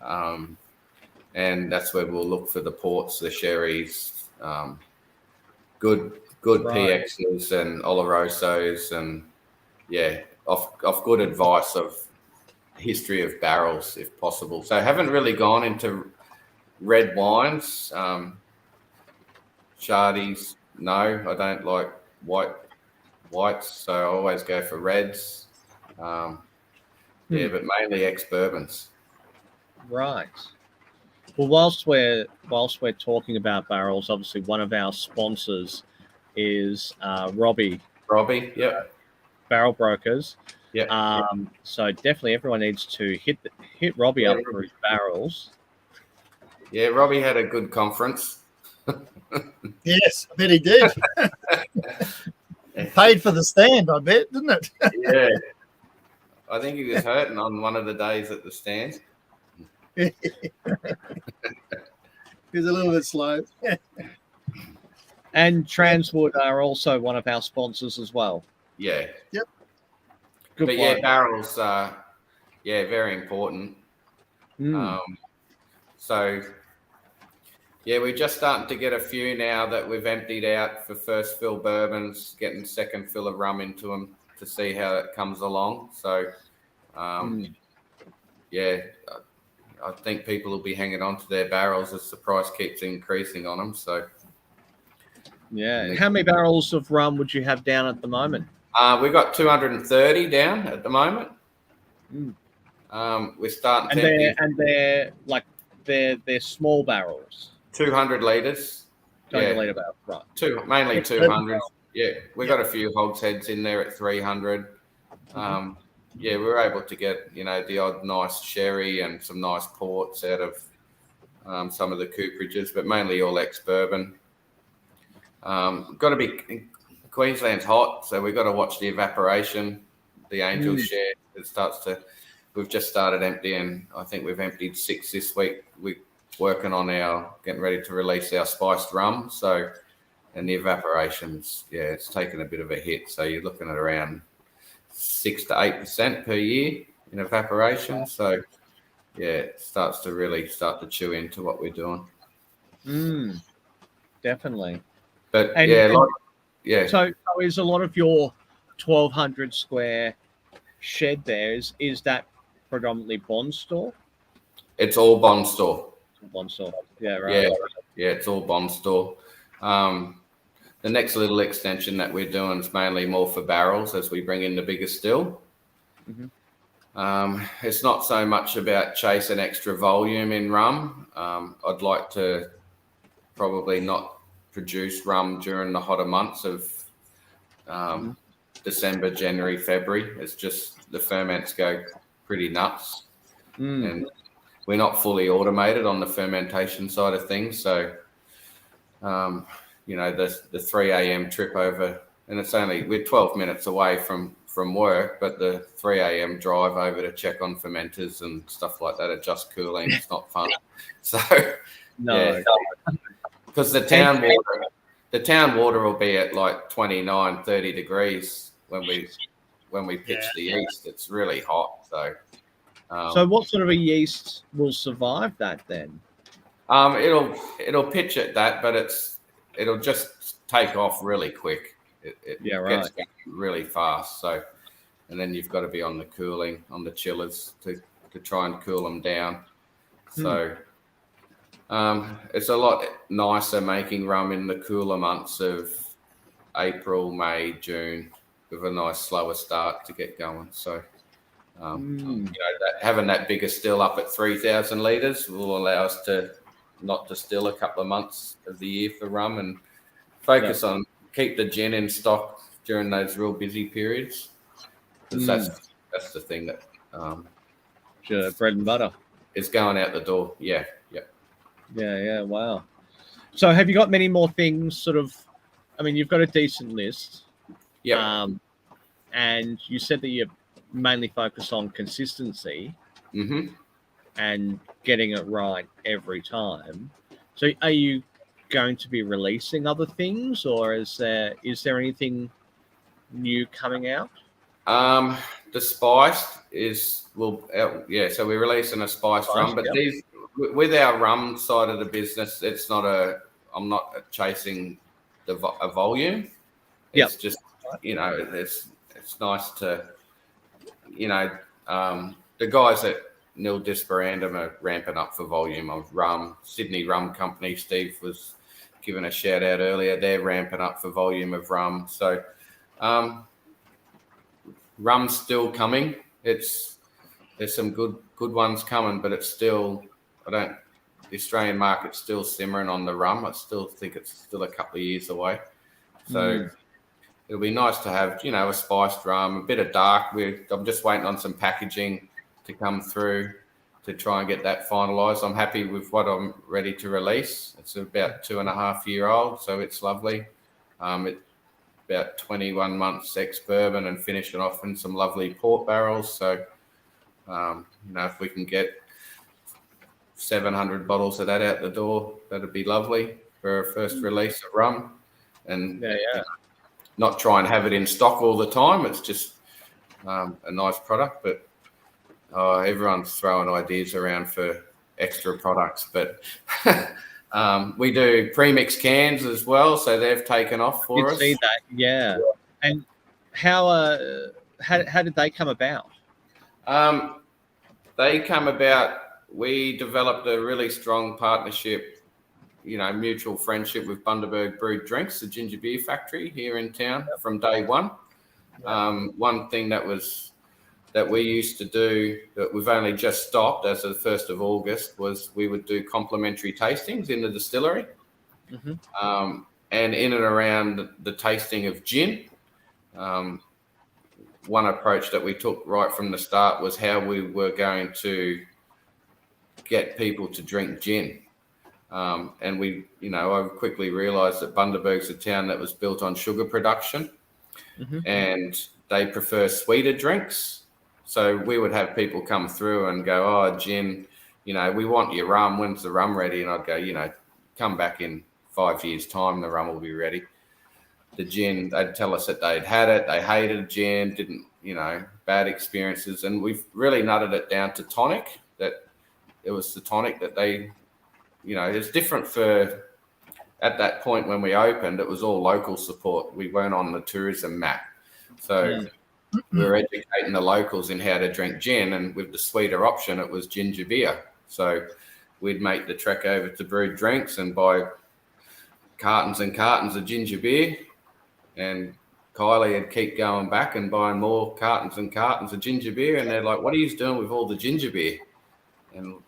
And that's where we'll look for the ports, the sherries, good PXs and Olorosos, and off good advice of history of barrels if possible. So I haven't really gone into red wines, Shardies. No, I don't like whites, so I always go for reds. But mainly ex-bourbons. Right. Well, whilst we're talking about barrels, obviously one of our sponsors is Robbie. Robbie, yep. Barrel Brokers. Yeah. So definitely everyone needs to hit Robbie up for his barrels. Yeah, Robbie had a good conference. Yes, I bet he did. Paid for the stand, I bet, didn't it? Yeah. I think he was hurting on one of the days at the stand. He was a little bit slow. And Transwood are also one of our sponsors as well. Yeah. Yep. Good but one. Yeah, barrels are very important. So we're just starting to get a few now that we've emptied out for first fill bourbons, getting second fill of rum into them to see how it comes along. So I think people will be hanging on to their barrels as the price keeps increasing on them. So, how many barrels of rum would you have down at the moment? We've got 230 down at the moment. We're starting to empty. And they're small barrels. 200 litres. 200 litre barrels, right? Mainly 200. Yeah, we got a few hogsheads in there at 300. We were able to get, the odd nice sherry and some nice ports out of some of the cooperages, but mainly all ex-bourbon. Got Queensland's hot, so we've got to watch the evaporation. The Angel share, we've just started emptying. I think we've emptied 6 this week. We're working on getting ready to release our spiced rum. So, and the evaporations, it's taken a bit of a hit. So you're looking at around 6 to 8% per year in evaporation. So, it starts to chew into what we're doing. Definitely. But So is a lot of your 1,200 square shed there is that predominantly bond store? It's all bond store. Bond store. Yeah, right. Yeah, it's all bond store. The next little extension that we're doing is mainly more for barrels as we bring in the bigger still. It's not so much about chasing extra volume in rum. I'd like to probably not produce rum during the hotter months of December, January, February. It's just the ferments go pretty nuts. And we're not fully automated on the fermentation side of things. So, the 3 a.m. trip over, and we're 12 minutes away from work, but the 3 a.m. drive over to check on fermenters and stuff like that, adjust cooling, it's not fun. So, because the town water will be at like 29, 30 degrees when we pitch the yeast. It's really hot. So what sort of a yeast will survive that then? It'll pitch at that, but it'll just take off really quick. It gets really fast. So, and then you've got to be on the chillers to try and cool them down. So, it's a lot nicer making rum in the cooler months of April, May, June, with a nice slower start to get going. So, having that bigger still up at 3,000 litres will allow us to not distill a couple of months of the year for rum and focus on keep the gin in stock during those real busy periods. Because that's the thing that bread and butter is going out the door. Yeah. Wow. So have you got many more things sort of, I mean, you've got a decent list. And you said that you're mainly focused on consistency and getting it right every time. So are you going to be releasing other things, or is there anything new coming out? The spiced so we're releasing a spiced rum, but with our rum side of the business, I'm not chasing a volume. It's just, it's nice to, the guys at Nil Disparandum are ramping up for volume of rum. Sydney Rum Company, Steve was giving a shout out earlier. They're ramping up for volume of rum. So, rum's still coming. There's some good ones coming, but it's still, the Australian market's still simmering on the rum. I still think it's still a couple of years away. So it'll be nice to have, a spiced rum, a bit of dark. I'm just waiting on some packaging to come through to try and get that finalised. I'm happy with what I'm ready to release. It's about 2.5-year-old, so it's lovely. It's about 21 months ex-bourbon and finishing off in some lovely port barrels. So, if we can get 700 bottles of that out the door, that'd be lovely for a first release of rum. And not try and have it in stock all the time. It's just a nice product, but everyone's throwing ideas around for extra products. But we do pre-mixed cans as well, so they've taken off for us. See that, And how did they come about? They come about. We developed a really strong partnership, mutual friendship with Bundaberg Brewed Drinks, the ginger beer factory here in town from day one. One thing that we used to do that we've only just stopped as of the 1st of August was we would do complimentary tastings in the distillery. And in and around the tasting of gin. One approach that we took right from the start was how we were going to get people to drink gin. And we, I quickly realised that Bundaberg's a town that was built on sugar production, and they prefer sweeter drinks. So we would have people come through and go, "Oh, gin, we want your rum. When's the rum ready?" And I'd go, "Come back in 5 years' time, the rum will be ready." The gin, they'd tell us that they'd had it, they hated gin, didn't, bad experiences. And we've really nutted it down to tonic, that it was the tonic that they, it's different for, at that point when we opened, it was all local support. We weren't on the tourism map. So we were educating the locals in how to drink gin, and with the sweeter option, it was ginger beer. So we'd make the trek over to Brewed Drinks and buy cartons and cartons of ginger beer, and Kylie would keep going back and buying more cartons and cartons of ginger beer, and they're like, "What are you doing with all the ginger beer?" And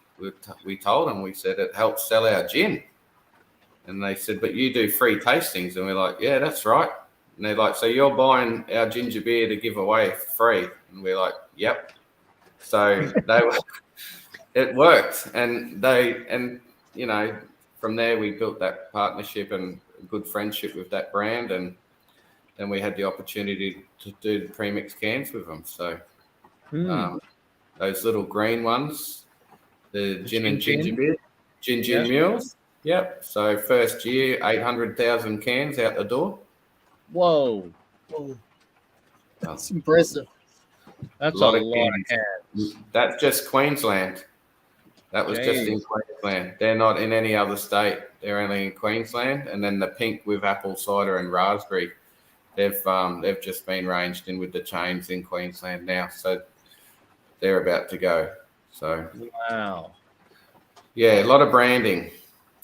we told them, we said, "It helps sell our gin." And they said, "But you do free tastings." And we're like, "Yeah, that's right." And they're like, "So you're buying our ginger beer to give away for free?" And we're like, "Yep." So it worked. And from there we built that partnership and a good friendship with that brand. And then we had the opportunity to do the premix cans with them. So those little green ones, the gin and ginger beer, gin mules. Yep. So first year, 800,000 cans out the door. Whoa. That's impressive. That's a lot of cans. That's just Queensland. That was just in Queensland. They're not in any other state. They're only in Queensland. And then the pink with apple cider and raspberry, they've just been ranged in with the chains in Queensland now. So they're about to go. So wow. Yeah, a lot of branding.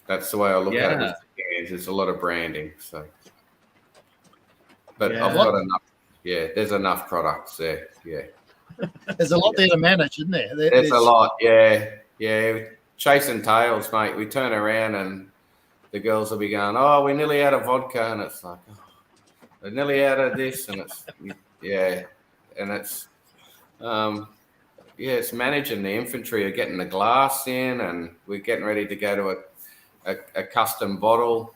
That's the way I look at it with the cans. There's a lot of branding. So, but I've got enough. Yeah, there's enough products there. Yeah. There's a lot there to manage, isn't there? There's a lot. Yeah. Chasing tails, mate. We turn around and the girls will be going, "Oh, we're nearly out of vodka," and it's like, "Oh, we're nearly out of this," and it's and it's it's managing the inventory of getting the glass in, and we're getting ready to go to a custom bottle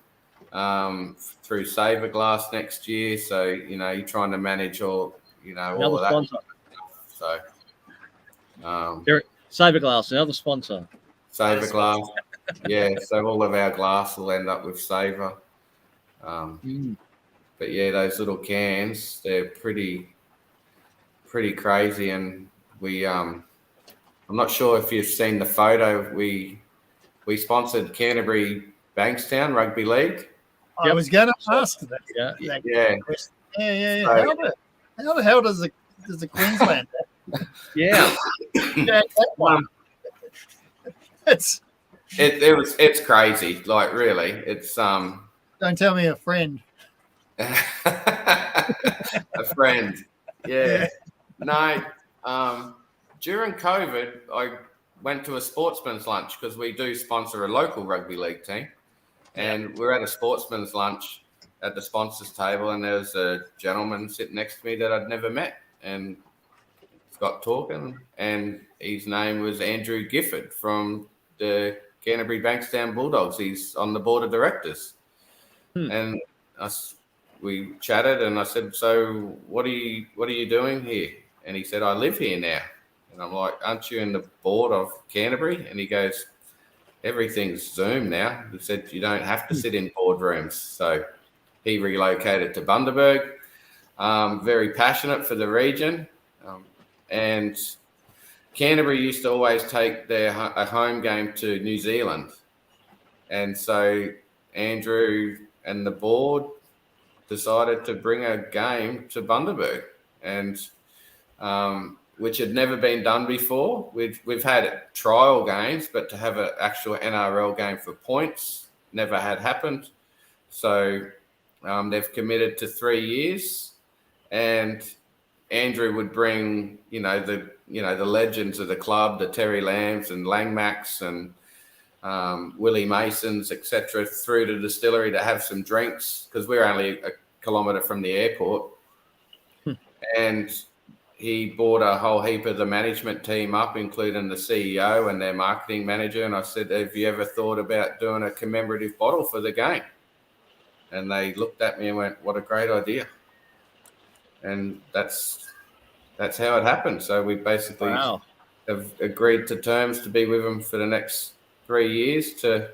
through Saver Glass next year. So you're trying to manage all all of that sponsor. So Saver Glass, another sponsor. Saver Glass. So all of our glass will end up with Saver. But those little cans, they're pretty crazy. And we I'm not sure if you've seen the photo. We sponsored Canterbury Bankstown Rugby League. I was going to ask that. Yeah. So, how the hell does the Queensland? That one. It's crazy. Like really, it's Don't tell me a friend. A friend. Yeah. No. During COVID, I went to a sportsman's lunch because we do sponsor a local rugby league team. And we're at a sportsman's lunch at the sponsors table, and there was a gentleman sitting next to me that I'd never met. And got talking, and his name was Andrew Gifford from the Canterbury Bankstown Bulldogs. He's on the board of directors. And we chatted, and I said, "So what are you doing here?" And he said, "I live here now." And I'm like, "Aren't you in the board of Canterbury?" And he goes, "Everything's Zoom now." He said, "You don't have to sit in boardrooms." So he relocated to Bundaberg. Very passionate for the region. And Canterbury used to always take a home game to New Zealand. And so Andrew and the board decided to bring a game to Bundaberg, and which had never been done before. We've had trial games, but to have an actual NRL game for points never had happened. So they've committed to 3 years, and Andrew would bring, the legends of the club, the Terry Lambs and Langmax and Willie Masons, etc., through to the distillery to have some drinks, because we're only a kilometre from the airport. And he brought a whole heap of the management team up, including the CEO and their marketing manager. And I said, have you ever thought about doing a commemorative bottle for the game? And they looked at me and went, what a great idea. And that's how it happened. So we basically have agreed to terms to be with them for the next 3 years to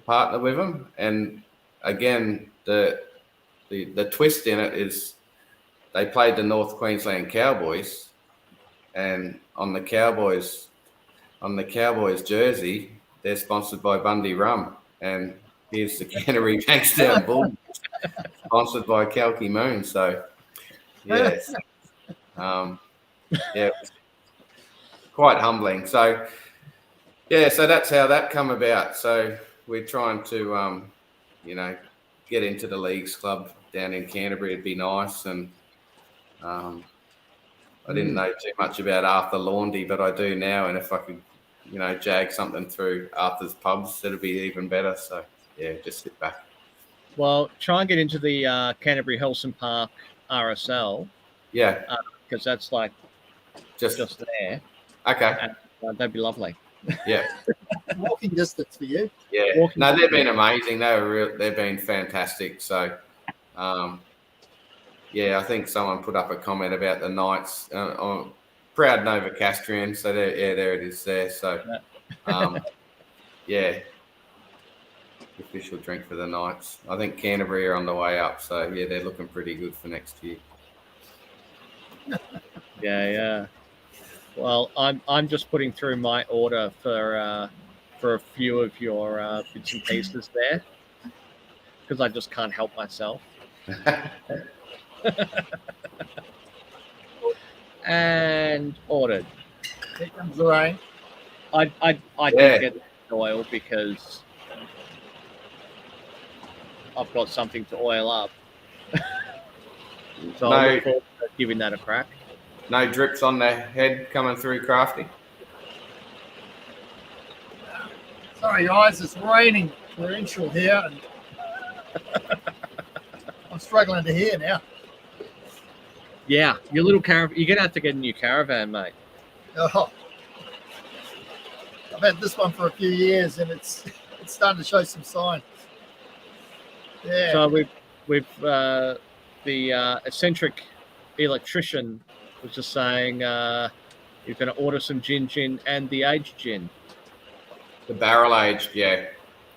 partner with them. And again, the twist in it is they played the North Queensland Cowboys, and on the Cowboys jersey, they're sponsored by Bundy Rum, and here's the Canterbury Bankstown Bull, sponsored by Kalki Moon. So, yes, yeah, quite humbling. So, yeah, so that's how that come about. So we're trying to, get into the leagues club down in Canterbury. It'd be nice, and I didn't know too much about Arthur Laundy, but I do now. And if I could, jag something through Arthur's pubs, it'd be even better. So, yeah, just sit back. Well, try and get into the Canterbury Helson Park RSL. Yeah. Because that's like just there. Okay. And, that'd be lovely. Yeah. Walking distance for you. Yeah. No, they've been amazing. They've been fantastic. So, yeah, I think someone put up a comment about the Knights. I'm proud Novocastrian. So there it is there. So, yeah, official drink for the Knights. I think Canterbury are on the way up. So yeah, they're looking pretty good for next year. Yeah. Well, I'm just putting through my order for a few of your bits and pieces there, because I just can't help myself. And ordered. Here comes the rain. I did get the oil because I've got something to oil up. So I look forward to giving that a crack. No drips on the head coming through, Crafty? Sorry, guys, it's raining torrential here, and I'm struggling to hear now. Yeah, your little caravan. You're gonna have to get a new caravan, mate. Oh, I've had this one for a few years, and it's starting to show some signs. Yeah. So we've the eccentric electrician was just saying he's going to order some gin, and the aged gin. The barrel aged, yeah.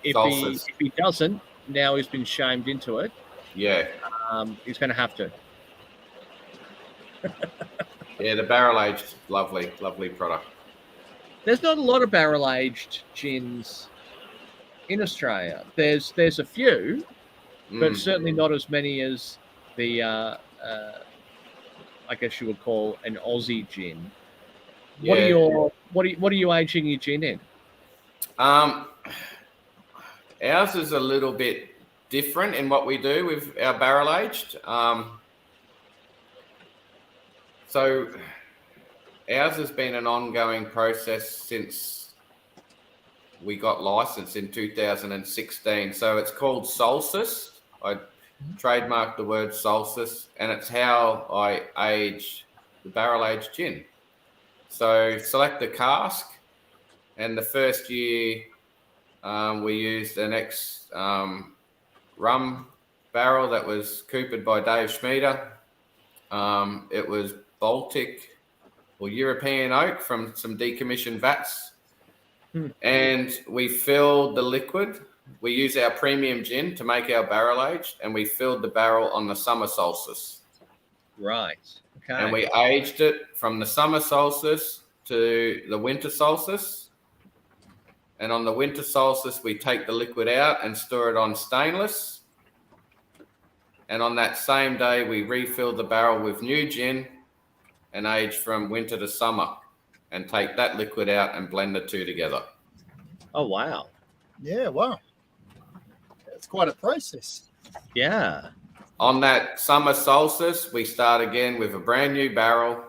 If he doesn't, now he's been shamed into it. Yeah. He's going to have to. Yeah, the barrel aged, lovely product. There's not a lot of barrel aged gins in Australia. There's a few, but certainly not as many as the I guess you would call an Aussie gin. Yeah. What are you aging your gin in? Ours is a little bit different in what we do with our barrel aged. So ours has been an ongoing process since we got licensed in 2016. So it's called Solstice. I trademarked the word Solstice, and it's how I age the barrel aged gin. So select the cask, and the first year we used an rum barrel that was coopered by Dave Schmieder. It was Baltic or European oak from some decommissioned vats. And we filled the liquid. We use our premium gin to make our barrel aged, and we filled the barrel on the summer solstice. Right. Okay. And we aged it from the summer solstice to the winter solstice. And on the winter solstice, we take the liquid out and store it on stainless. And on that same day, we refill the barrel with new gin and age from winter to summer, and take that liquid out and blend the two together. Oh, wow. Yeah, wow. It's quite a process. Yeah. On that summer solstice, we start again with a brand new barrel,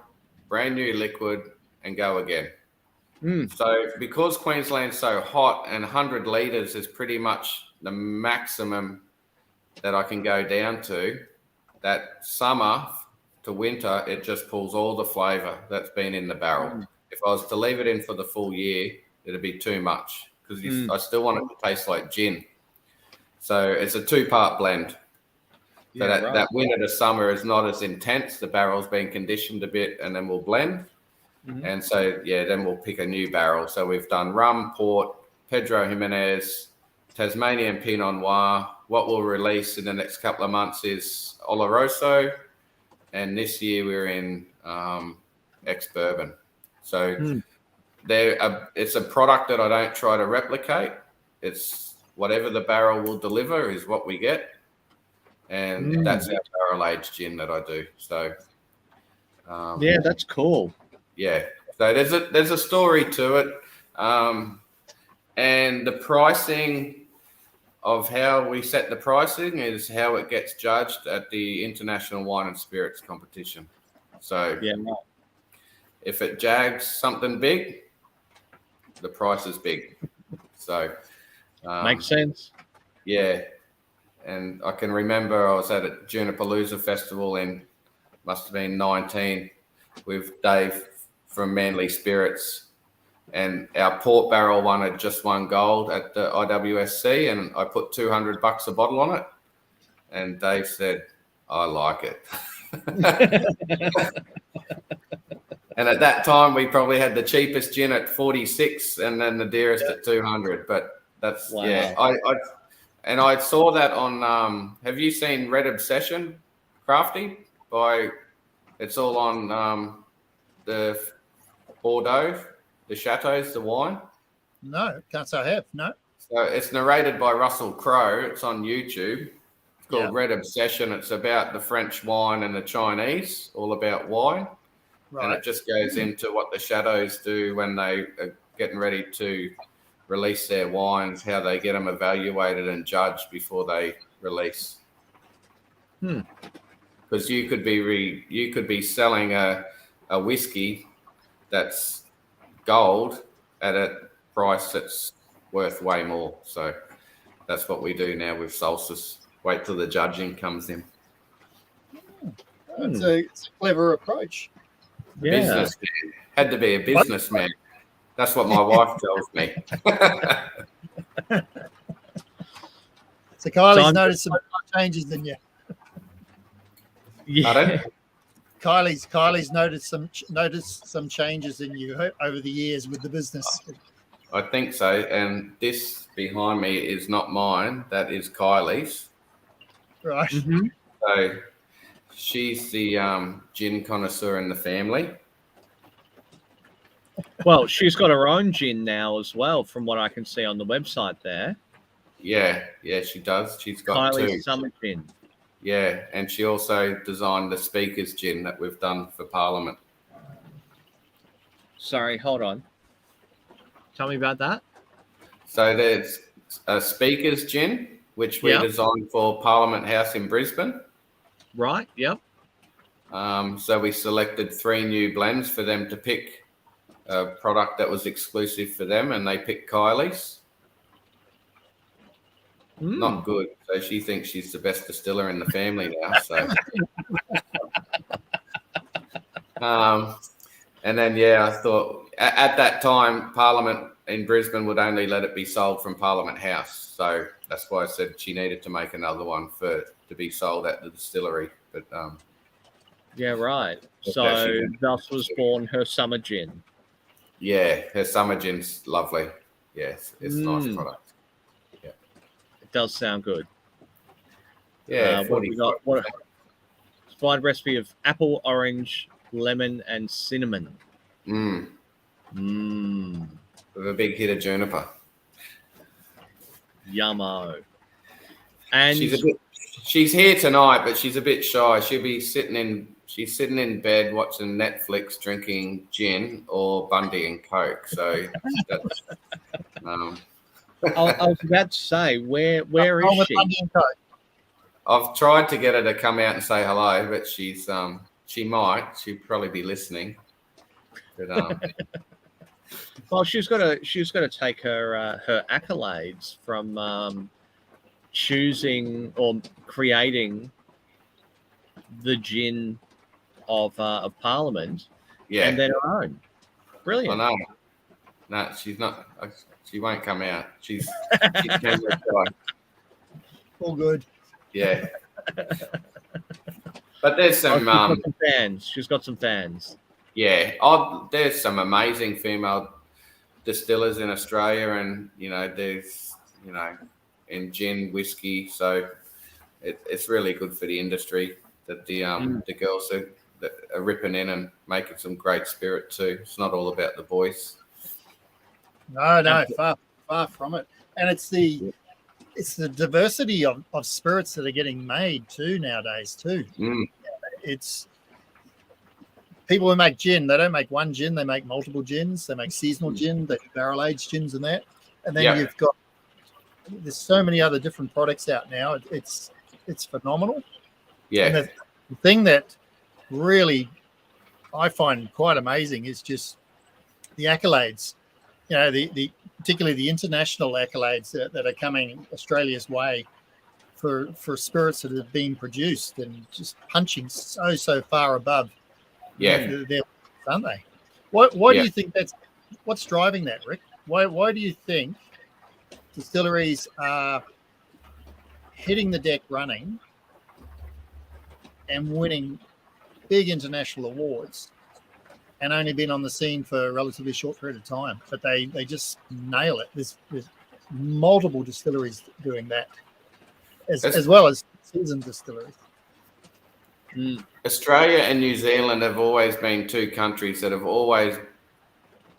brand new liquid, and go again. So because Queensland's so hot, and 100 litres is pretty much the maximum that I can go down to, that summer to winter, it just pulls all the flavour that's been in the barrel. If I was to leave it in for the full year, it'd be too much because I still want it to taste like gin. So it's a 2-part blend. So that winter to summer is not as intense. The barrel's been conditioned a bit, and then we'll blend. And so, then we'll pick a new barrel. So we've done rum, port, Pedro Jimenez, Tasmanian Pinot Noir. What we'll release in the next couple of months is Oloroso. And this year we're in ex-bourbon. So it's a product that I don't try to replicate. It's whatever the barrel will deliver is what we get. And that's our barrel-aged gin that I do. So, that's cool. Yeah, so there's a story to it, and the pricing of how we set the pricing is how it gets judged at the International Wine and Spirits competition. So, if it jags something big, the price is big. So, makes sense. Yeah. And I can remember I was at a Junipalooza festival must have been 19 with Dave from Manly Spirits. And our port barrel had just won gold at the IWSC, and I put $200 a bottle on it. And Dave said, I like it. And at that time, we probably had the cheapest gin at 46 and then the dearest at 200. But that's, And I saw that on, have you seen Red Obsession, Crafty? It's all on the Bordeaux, the Chateaus, the wine. No, can't say I have, no. So it's narrated by Russell Crowe. It's on YouTube. It's called Red Obsession. It's about the French wine and the Chinese, all about wine. Right. And it just goes into what the Chateaus do when they are getting ready to release their wines, how they get them evaluated and judged before they release. Because you could be selling a whiskey that's gold at a price that's worth way more. So that's what we do now with Solstice. Wait till the judging comes in. It's a clever approach. Businessman. Had to be a businessman. That's what my wife tells me. So Kylie's noticed some changes in you. Pardon? Kylie's noticed some changes in you over the years with the business. I think so. And this behind me is not mine. That is Kylie's. Right. So she's the gin connoisseur in the family. Well, she's got her own gin now as well, from what I can see on the website there. Yeah, she does. She's got Kylie's two. Summer Gin. Yeah, and she also designed the Speaker's Gin that we've done for Parliament. Sorry, hold on. Tell me about that. So there's a Speaker's Gin, which we designed for Parliament House in Brisbane. Right, yep. So we selected 3 new blends for them to pick a product that was exclusive for them, and they picked Kylie's. Not good. So she thinks she's the best distiller in the family now. So, and then I thought at that time Parliament in Brisbane would only let it be sold from Parliament House. So that's why I said she needed to make another one to be sold at the distillery. But yeah, right. So thus was born her Summer Gin. Yeah, her Summer Gin's lovely. Yes, it's a nice product. Does sound good. Yeah, what we got? Fine recipe of apple, orange, lemon, and cinnamon. With a big hit of juniper. Yummo. And she's here tonight, but she's a bit shy. She's sitting in bed watching Netflix, drinking gin or Bundy and Coke. So that's, I was about to say, where is she? I've tried to get her to come out and say hello, but she's she'll probably be listening. But well, she's got to take her accolades from choosing or creating the gin of Parliament, Yeah, and then her own. I Brilliant. know. No, she's not. She won't come out. She's camera shy. All good. Yeah. But there's Oh, some she's got some fans. She's got some fans. yeah, there's some amazing female distillers in Australia, and there's in gin, whiskey, so it's really good for the industry that the girls that are ripping in and making some great spirit too. It's not all about the boys. No, far from it. And it's the diversity of spirits that are getting made too nowadays too. It's people who make gin, they don't make one gin, they make multiple gins, they make seasonal gin, they do barrel aged gins and that. And then you've got there's so many other different products out now. It's phenomenal. Yeah. And the thing that really I find quite amazing is just the accolades. The particularly the international accolades that are coming Australia's way for spirits that have been produced and just punching so far above. Their aren't they? Why do you think what's driving that, Rick? Why do you think distilleries are hitting the deck running and winning big international awards and only been on the scene for a relatively short period of time, but they just nail it? There's multiple distilleries doing that, as well as seasoned distilleries. Australia and New Zealand have always been two countries that have always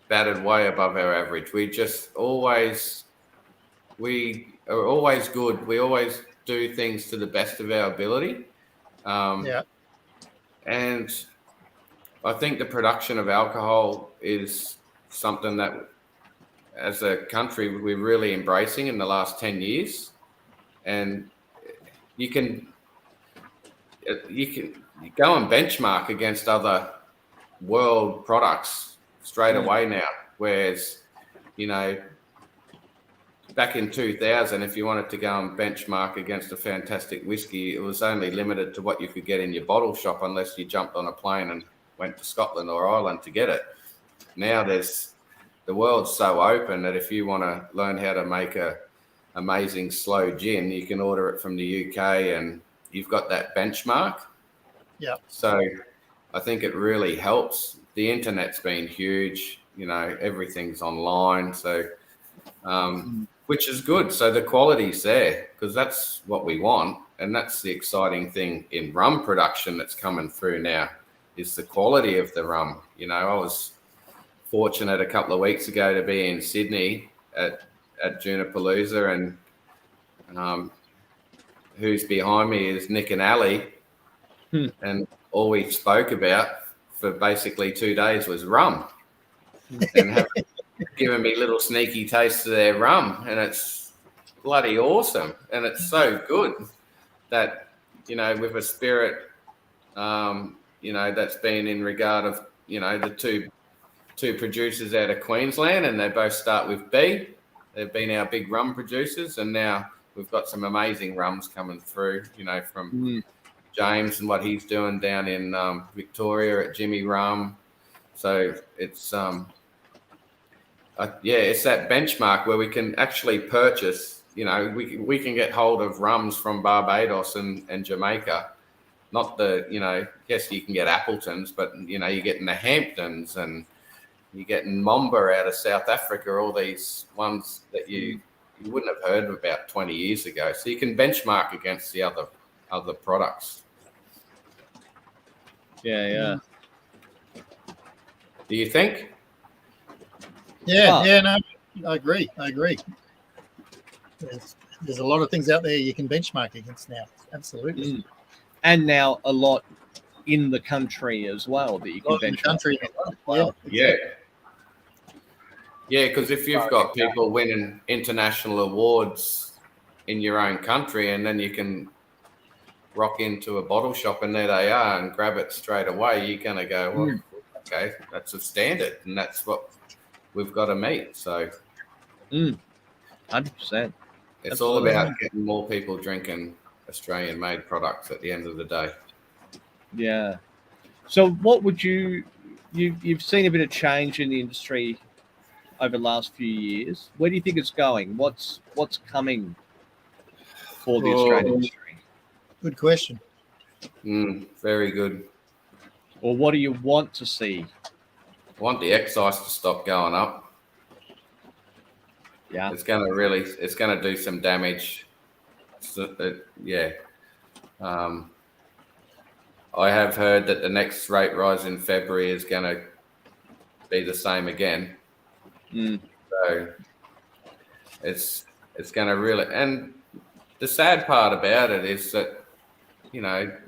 batted way above our average. We are always good. We always do things to the best of our ability. And I think the production of alcohol is something that, as a country, we're really embracing in the last 10 years. And you can go and benchmark against other world products straight away now. Whereas, back in 2000, if you wanted to go and benchmark against a fantastic whiskey, it was only limited to what you could get in your bottle shop unless you jumped on a plane and went to Scotland or Ireland to get it. Now the world's so open that if you want to learn how to make a amazing slow gin, you can order it from the UK and you've got that benchmark. Yeah. So I think it really helps. The internet's been huge, everything's online. So, which is good. So the quality's there because that's what we want. And that's the exciting thing in rum production that's coming through now is the quality of the rum. I was fortunate a couple of weeks ago to be in Sydney at Junipalooza, and who's behind me is Nick and Ali. And all we spoke about for basically 2 days was rum and giving me little sneaky tastes of their rum. And it's bloody awesome. And it's so good that, with a spirit, that's been in regard of, the two producers out of Queensland, and they both start with B. They've been our big rum producers. And now we've got some amazing rums coming through, from James and what he's doing down in Victoria at Jimmy Rum. So it's it's that benchmark where we can actually purchase. We can get hold of rums from Barbados and Jamaica. Not yes, you can get Appletons, but you're getting the Hamptons and you're getting Momba out of South Africa. All these ones that you wouldn't have heard of about 20 years ago. So you can benchmark against the other products. Yeah. Do you think? Yeah, no, I agree. There's a lot of things out there you can benchmark against now. Absolutely. And now a lot in the country as well that you can benchmark. Country as well. Yeah. Yeah, because if you've got people winning international awards in your own country, and then you can rock into a bottle shop and there they are and grab it straight away, you're going to go, well, okay, that's a standard and that's what we've got to meet. So 100%. It's all about getting more people drinking Australian-made products at the end of the day. Yeah. So what would you've seen a bit of change in the industry over the last few years. Where do you think it's going? What's coming for the Australian industry? Good question. Very good. Or what do you want to see? I want the excise to stop going up. Yeah. It's going to do some damage. I have heard that the next rate rise in February is going to be the same again. So it's going to really, and the sad part about it is that,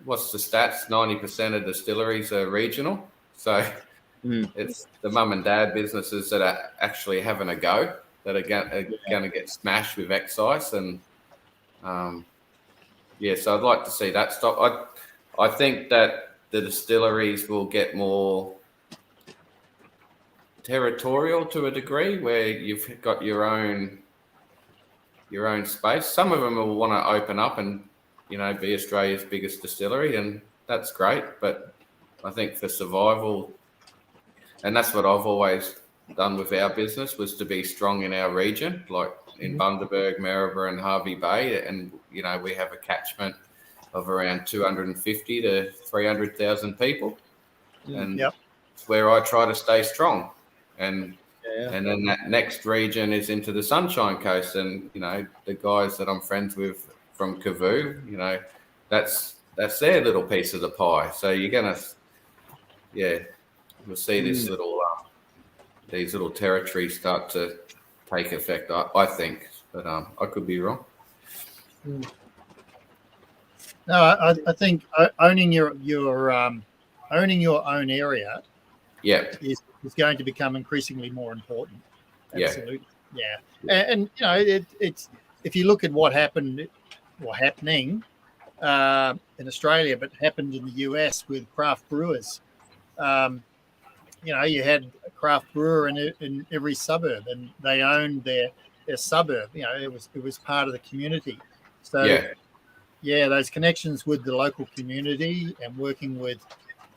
what's the stats? 90% of distilleries are regional. So it's the mum and dad businesses that are actually having a go that are going to get smashed with excise. And so I'd like to see that stop. I think that the distilleries will get more territorial to a degree, where you've got your own space. Some of them will want to open up and be Australia's biggest distillery, and that's great. But I think for survival, and that's what I've always done with our business, was to be strong in our region, like in Bundaberg, Maryborough and Hervey Bay, and we have a catchment of around 250 to 300,000 people, and it's where I try to stay strong. And then that next region is into the Sunshine Coast, and the guys that I'm friends with from Kavoo, that's their little piece of the pie. So you're gonna, you'll see this these little territories start to take effect. I think, but I could be wrong. No, I think owning your own area, is going to become increasingly more important. Absolutely, and it's if you look at what happening in Australia, but happened in the US with craft brewers. You had a craft brewer in every suburb, and they owned their suburb. It was part of the community. So those connections with the local community and working with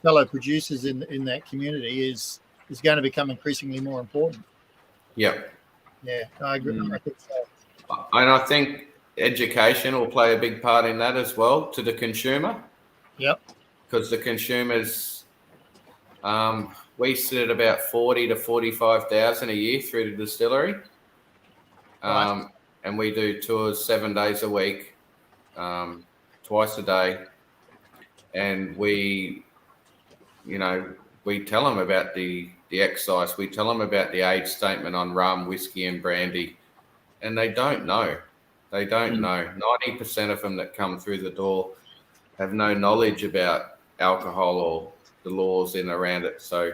fellow producers in that community is going to become increasingly more important. Yeah, I agree. I think so. And I think education will play a big part in that as well, to the consumer. Because the consumers, we sit at about 40 to 45,000 a year through the distillery, and we do tours 7 days a week, twice a day, and we tell them about the excise. We tell them about the age statement on rum, whiskey, and brandy, and they don't know. They don't know. 90% of them that come through the door have no knowledge about alcohol or the laws in around it. So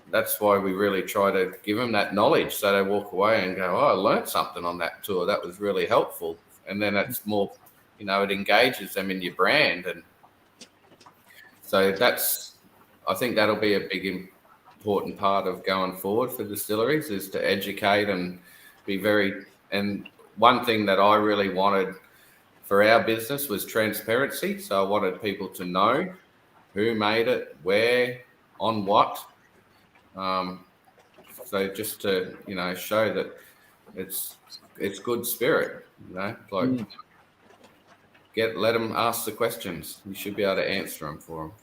that's why we really try to give them that knowledge, so they walk away and go, I learned something on that tour. That was really helpful. And then it's more, it engages them in your brand. And so I think that'll be a big important part of going forward for distilleries, is to educate and be and one thing that I really wanted for our business was transparency. So I wanted people to know who made it, where, on what. So just to, show that it's good spirit, let them ask the questions. You should be able to answer them for them.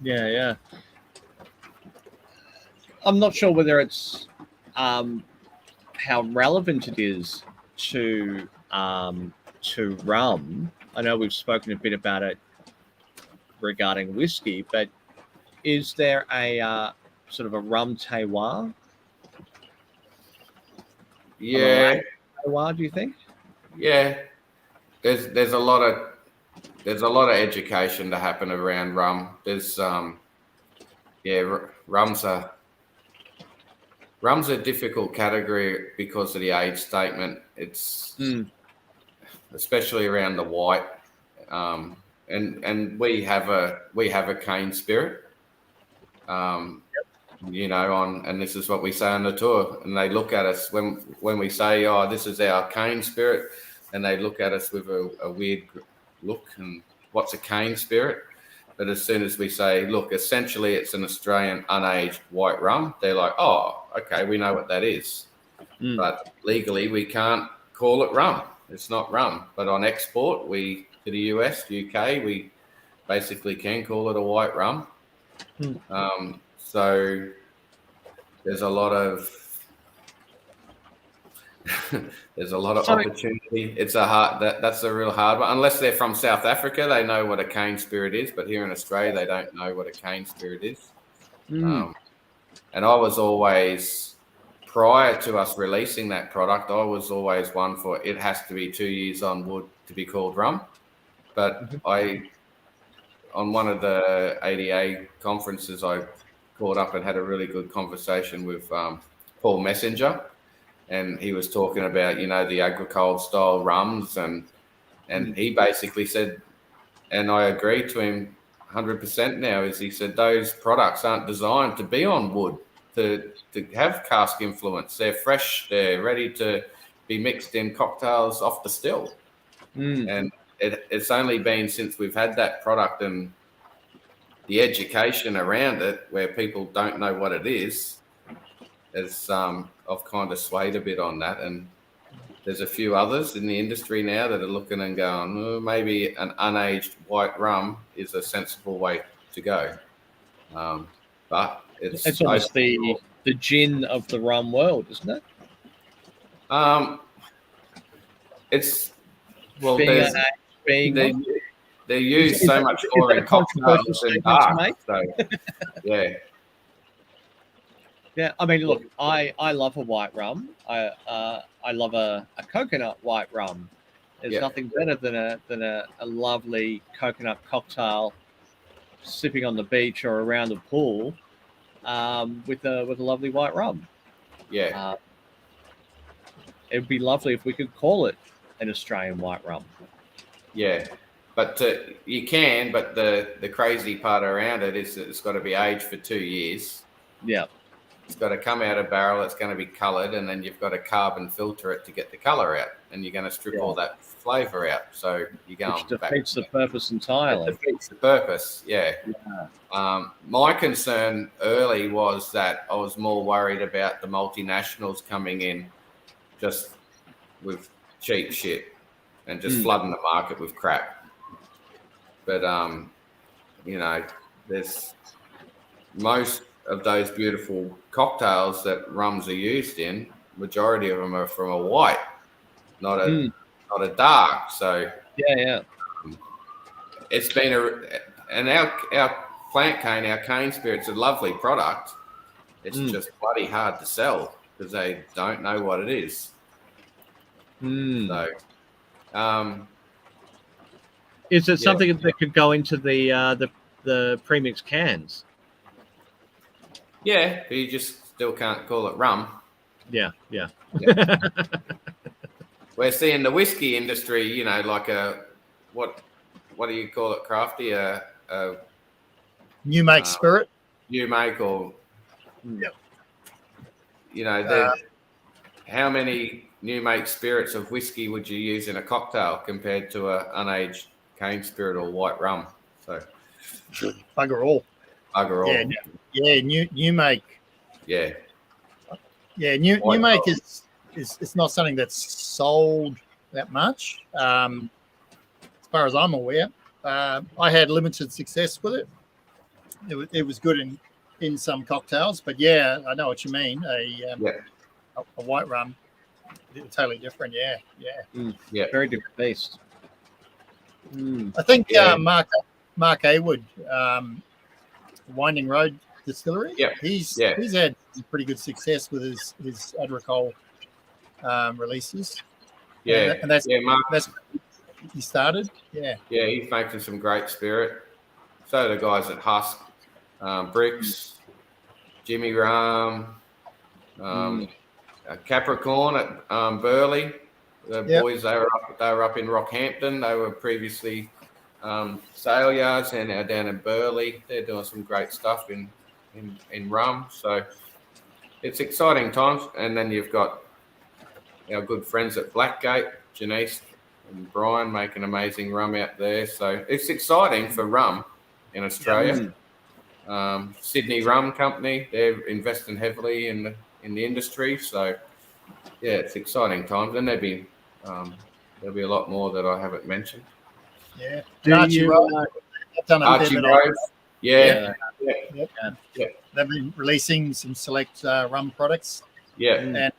Yeah. I'm not sure whether it's how relevant it is to rum. I know we've spoken a bit about it regarding whiskey, but is there a sort of a rum terroir? Yeah. Terroir, do you think? Yeah. There's a lot of education to happen around rum. There's rum's a difficult category because of the age statement. It's especially around the white, and we have a cane spirit, and this is what we say on the tour, and they look at us when we say, oh, this is our cane spirit, and they look at us with a weird look, and what's a cane spirit? But as soon as we say, look, essentially it's an Australian unaged white rum, they're like, oh, okay, we know what that is. But legally, we can't call it rum. It's not rum. But on export, to the US, UK, we basically can call it a white rum. So there's a lot of opportunity. It's that's a real hard one. Unless they're from South Africa, they know what a cane spirit is. But here in Australia, they don't know what a cane spirit is. And I was always, prior to us releasing that product, I was always one for it has to be 2 years on wood to be called rum. But on one of the ADA conferences, I called up and had a really good conversation with Paul Messenger. And he was talking about, the agricole style rums. And he basically said, and I agree to him 100% now, is he said those products aren't designed to be on wood, to have cask influence. They're fresh. They're ready to be mixed in cocktails off the still. And it's only been since we've had that product and the education around it where people don't know what it is, I've kind of swayed a bit on that. And there's a few others in the industry now that are looking and going, oh, maybe an unaged white rum is a sensible way to go. But it's almost the gin of the rum world, isn't it? It's they use so much more in cocktails than dark. So, yeah. Yeah, I mean, look, I love a white rum. I love a coconut white rum. There's nothing better than a lovely coconut cocktail sipping on the beach or around the pool with a lovely white rum. Yeah. It would be lovely if we could call it an Australian white rum. Yeah, but you can. But the crazy part around it is that it's got to be aged for 2 years. Yeah. It's got to come out of barrel. It's going to be coloured, and then you've got to carbon filter it to get the colour out, and you're going to strip all that flavour out. So you're going Which defeats the purpose entirely. It defeats the purpose. Yeah. My concern early was that I was more worried about the multinationals coming in just with cheap shit and just flooding the market with crap. But there's most of those beautiful cocktails that rums are used in, majority of them are from a white, not a dark. So it's been and our plant cane, our cane spirit's a lovely product. It's just bloody hard to sell because they don't know what it is. So, is it something that could go into the premix cans? Yeah, but you just still can't call it rum. Yeah. We're seeing the whiskey industry, like what do you call it, Crafty? A new make spirit. New make or how many new make spirits of whiskey would you use in a cocktail compared to a unaged cane spirit or white rum? So Bugger all. New make. New make is it's not something that's sold that much. As far as I'm aware, I had limited success with it. It was good in some cocktails, but I know what you mean. A white rum, totally different. Very different taste. I think Mark Aywood, Winding Road Distillery. He's had pretty good success with his agricole releases. And that's he started. He's making some great spirit. So the guys at Husk, Bricks, Jimmy Ram, Capricorn at Burley. The boys, they were up in Rockhampton. They were previously sale yards and now down in Burley. They're doing some great stuff in rum. So it's exciting times. And then you've got our good friends at Blackgate, Janice and Brian, making amazing rum out there. So it's exciting for rum. in Australia. Sydney Rum Company, they're investing heavily in the industry. So yeah, it's exciting times, and there'll be a lot more that I haven't mentioned. Yeah. Do Archie you, Rose, I've done a Archie bit of Rose, yeah. They've been releasing some select rum products. Yeah. And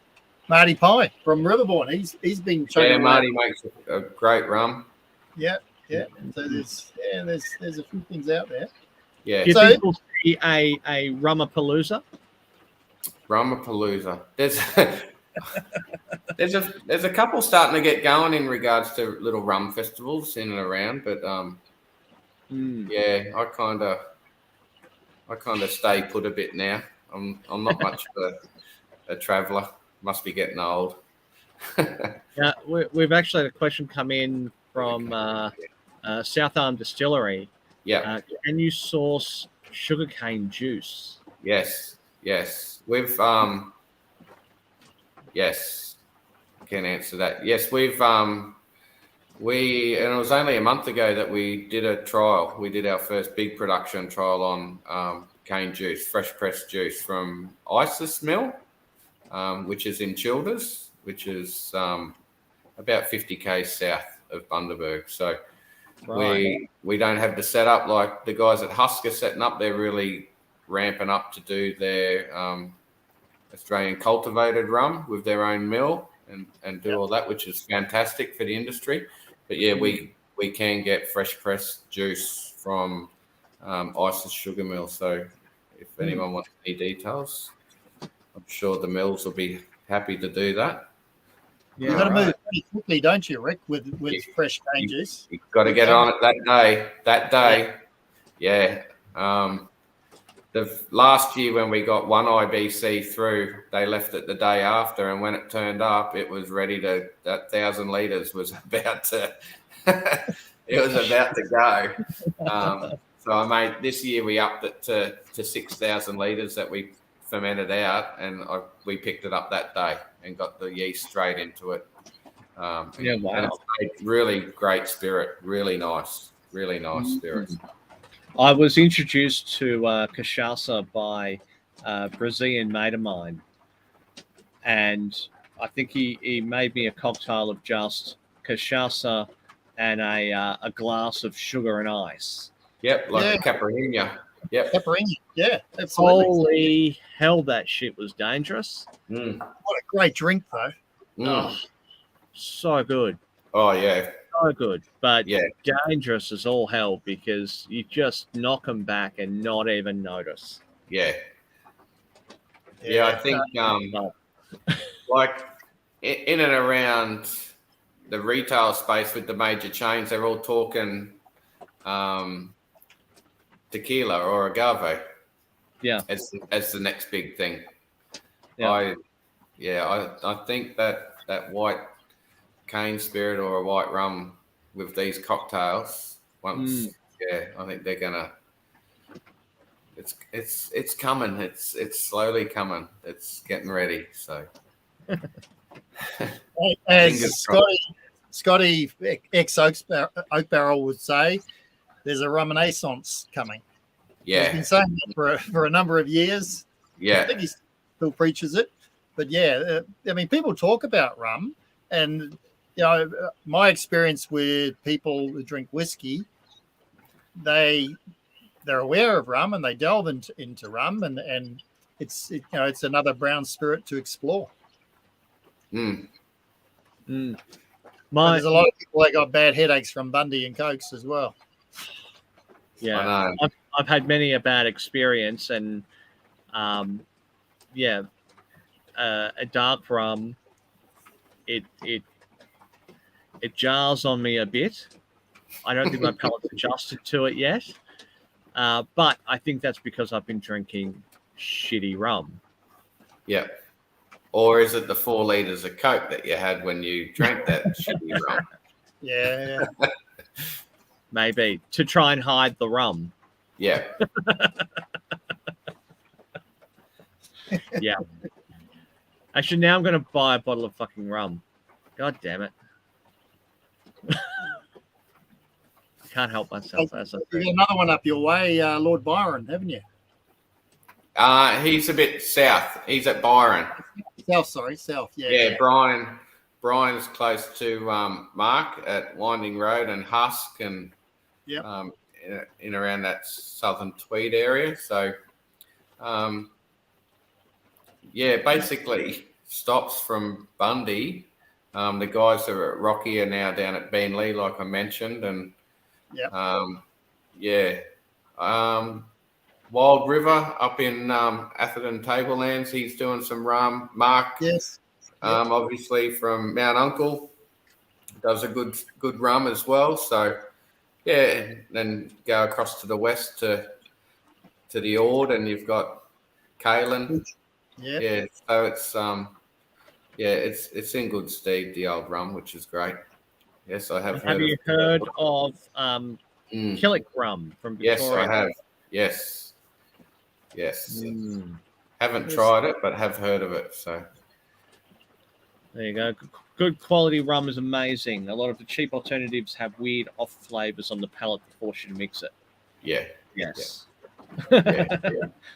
Marty Pye from Riverbourne, he's been Yeah, Marty makes a great rum. Yeah. So there's a few things out there. Yeah. Do you think we'll see a Rummapalooza? Rummapalooza. There's a couple starting to get going in regards to little rum festivals in and around, but yeah, I kind of stay put a bit now. I'm not much of a traveller. Must be getting old. Yeah, we've actually had a question come in from South Arm Distillery. Yeah. Can you source sugarcane juice? Yes. We've yes, I can answer that. Yes, we've and it was only a month ago that we did a trial. We did our first big production trial on cane juice, fresh pressed juice from Isis Mill, which is in Childers, which is about 50 k's south of Bundaberg. So we don't have the setup like the guys at Husk are setting up. They're really ramping up to do their Australian cultivated rum with their own mill and do all that, which is fantastic for the industry. But yeah, we can get fresh pressed juice from Isis Sugar Mill. So if anyone wants any details, I'm sure the mills will be happy to do that. Yeah, you've got to move pretty quickly, don't you, Rick, with fresh cane juice? You've got to get on it that day. Yeah. The last year when we got one IBC through, they left it the day after, and when it turned up, it was ready to. That 1,000 litres was about to. It was about to go. So I made this year we upped it to 6,000 litres that we fermented out, and we picked it up that day and got the yeast straight into it. Wow! And it's made really great spirit, really nice spirit. I was introduced to cachaça by a Brazilian mate of mine, and I think he made me a cocktail of just cachaça and a glass of sugar and ice. Yep, like a caipirinha. Yep, caipirinha. Yeah, absolutely. Holy hell, that shit was dangerous. What a great drink, though. Oh, so good. Oh yeah. So good, but dangerous as all hell because you just knock them back and not even notice. Yeah, I think like in and around the retail space with the major chains, they're all talking tequila or agave. Yeah, as the next big thing. Yeah. I think that white cane spirit or a white rum with these cocktails I think they're gonna it's coming, it's slowly coming, it's getting ready. So as Scotty ex Oak Barrel would say, there's a rum renaissance coming. He's been saying that for a number of years. I think he still preaches it, but I mean, people talk about rum, and my experience with people who drink whiskey, they're aware of rum and they delve into rum, and it's another brown spirit to explore. Mm. Mm. There's a lot of people that got bad headaches from Bundy and Cokes as well. Yeah, I've had many a bad experience, and a dark rum, it jars on me a bit. I don't think my palate's adjusted to it yet, but I think that's because I've been drinking shitty rum. Yeah. Or is it the 4 litres of Coke that you had when you drank that shitty rum? Yeah. Maybe to try and hide the rum. Yeah. Yeah. Actually, now I'm going to buy a bottle of fucking rum. God damn it. can't help myself. As I You said. got another one up your way, Lord Byron, haven't you? He's a bit south. He's at Byron. South. Yeah. Yeah, Brian's close to Mark at Winding Road and Husk and Yep. In around that southern Tweed area. So, basically stops from Bundy. The guys that are at Rocky are now down at Beenleigh, like I mentioned, and Wild River up in Atherton Tablelands. He's doing some rum. Mark, Yes. obviously from Mount Uncle, does a good rum as well. So then go across to the west to the Ord, and you've got Kalen. Yeah. So it's in good stead, the old rum, which is great. Yes, I have. Have you heard of Killick rum from Victoria? Yes, I have. Yes. Haven't tried it, but have heard of it. So there you go. Good quality rum is amazing. A lot of the cheap alternatives have weird off flavors on the palate that force you to mix it. Yeah. Yes. Yeah.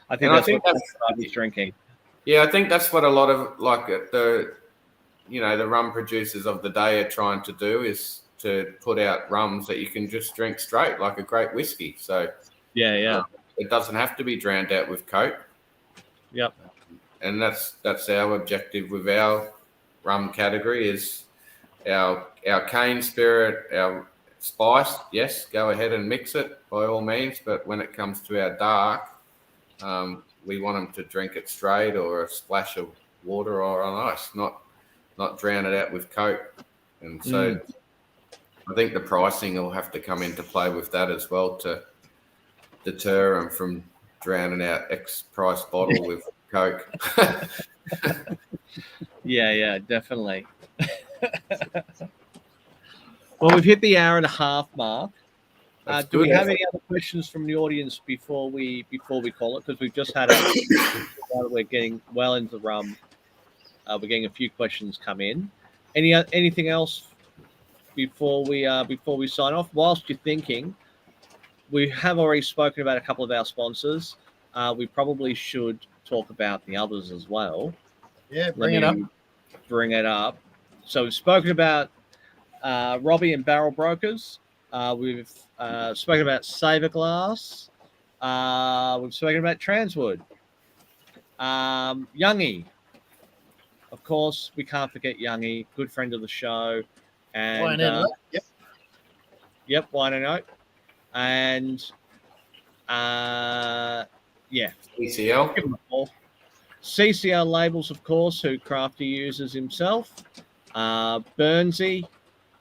I think that's what I'm drinking. Yeah, I think that's what a lot of the rum producers of the day are trying to do, is to put out rums that you can just drink straight, like a great whiskey. So it doesn't have to be drowned out with Coke. Yep. And that's our objective with our rum category, is our cane spirit, our spice. Yes, go ahead and mix it by all means. But when it comes to our dark, we want them to drink it straight, or a splash of water or on ice, not drown it out with Coke. And so I think the pricing will have to come into play with that as well, to deter them from drowning out X price bottle with Coke. Yeah, definitely. Well, we've hit the hour and a half mark. Do we have any other questions from the audience before we call it? Because we've just had we're getting well into the rum. We're getting a few questions come in. Anything else before we sign off? Whilst you're thinking, we have already spoken about a couple of our sponsors. We probably should talk about the others as well. Yeah, bring it up. So we've spoken about Robbie and Barrel Brokers. We've spoken about Saver Glass. We've spoken about Transwood. Youngie. Of course, we can't forget Youngie, good friend of the show. And Wine and Oak. Yep, Wine and Oak. And ECL. Give them a call. CCL Labels, of course, who Crafty uses himself. Burnsy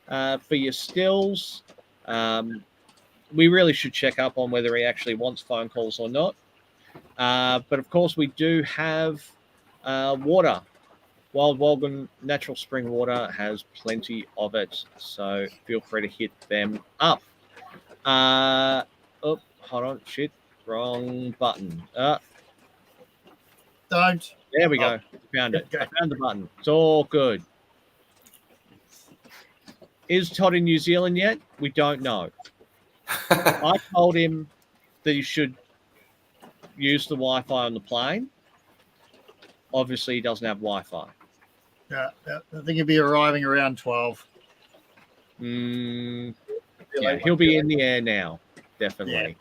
for your stills. We really should check up on whether he actually wants phone calls or not. But of course, we do have water. Wild Walgan Natural Spring Water has plenty of it, so feel free to hit them up. Hold on, shit, wrong button. Don't. There we go. Found it. I found the button. It's all good. Is Todd in New Zealand yet? We don't know. I told him that he should use the Wi-Fi on the plane. Obviously, he doesn't have Wi-Fi. Yeah, I think he'll be arriving around 12. Yeah, he'll be in the air now, definitely.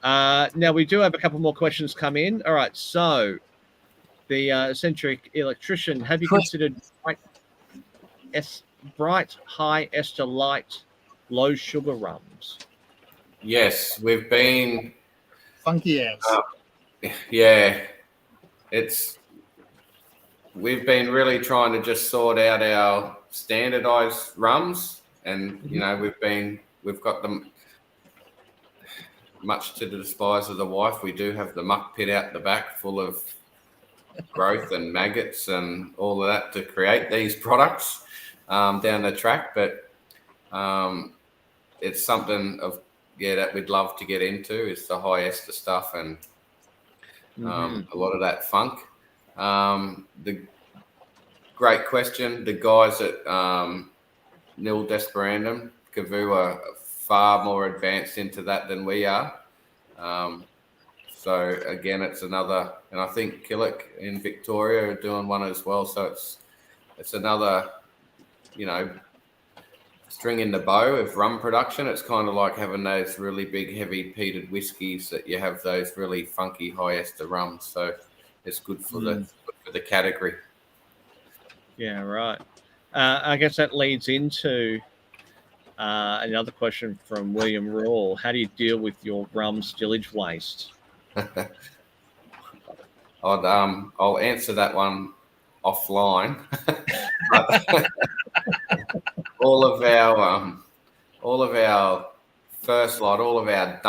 Now, we do have a couple more questions come in. All right, so the eccentric electrician, have you considered bright, high ester, light, low sugar rums? Yes, we've been funky ass. We've been really trying to just sort out our standardized rums, and we've got them, much to the despise of the wife. We do have the muck pit out the back full of growth and maggots and all of that to create these products down the track, but it's something that we'd love to get into, is the high ester stuff and a lot of that funk. The great question. The guys at Nil Desperandum, Kavu, are far more advanced into that than we are. So again, it's another, and I think Killick in Victoria are doing one as well. So it's another, string in the bow of rum production. It's kind of like having those really big, heavy peated whiskies that you have those really funky high ester rums. So it's good for the category. Yeah, right. I guess that leads into another question from William Rawl. How do you deal with your rum stillage waste? I'll answer that one offline. all of our first lot, all of our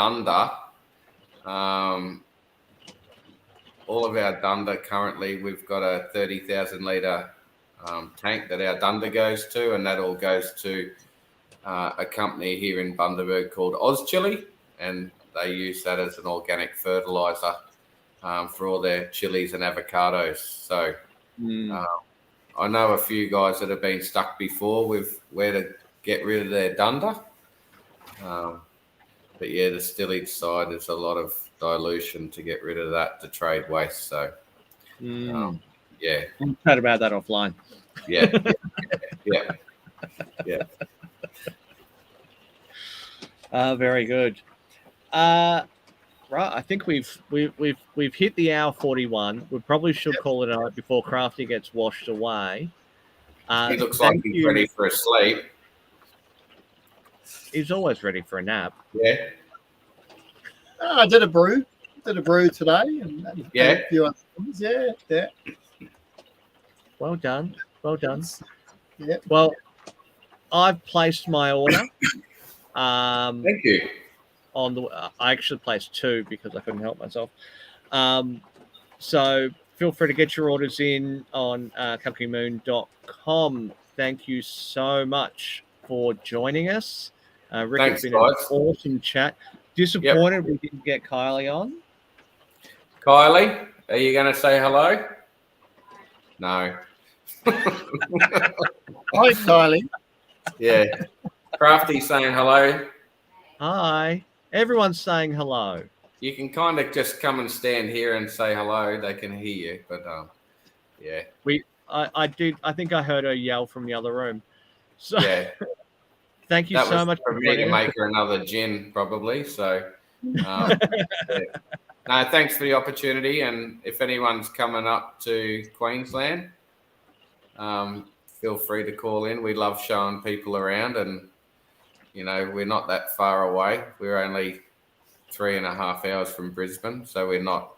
dunder currently, we've got a 30,000 litre tank that our dunder goes to, and that all goes to a company here in Bundaberg called Ozchili, and they use that as an organic fertilizer for all their chilies and avocados. So I know a few guys that have been stuck before with where to get rid of their dunder. But yeah, the stillage side is a lot of dilution to get rid of that to trade waste. So yeah, We'll chat about that offline. yeah. Very good. Right, I think we've hit the hour 41. We probably should call it a night before Crafty gets washed away. He looks like he's ready for a sleep. He's always ready for a nap. Yeah. I did a brew today, and a few other things. Yeah. Well done. Yeah. Well, I've placed my order. Thank you. I actually placed 2 because I couldn't help myself. So feel free to get your orders in on kalkimoon.com. Thank you so much for joining us. Rick, Thanks, it's been guys. an awesome chat. Disappointed we didn't get Kylie on. Kylie, are you going to say hello? No. Hi, Kylie. Yeah. Crafty saying hello. Hi. Everyone's saying hello. You can kind of just come and stand here and say hello. They can hear you, but yeah. I think I heard her yell from the other room. So yeah. Thank you so much for me to make her another gin, probably. So, yeah. No, thanks for the opportunity. And if anyone's coming up to Queensland, feel free to call in. We love showing people around, and we're not that far away. We're only 3.5 hours from Brisbane, so we're not.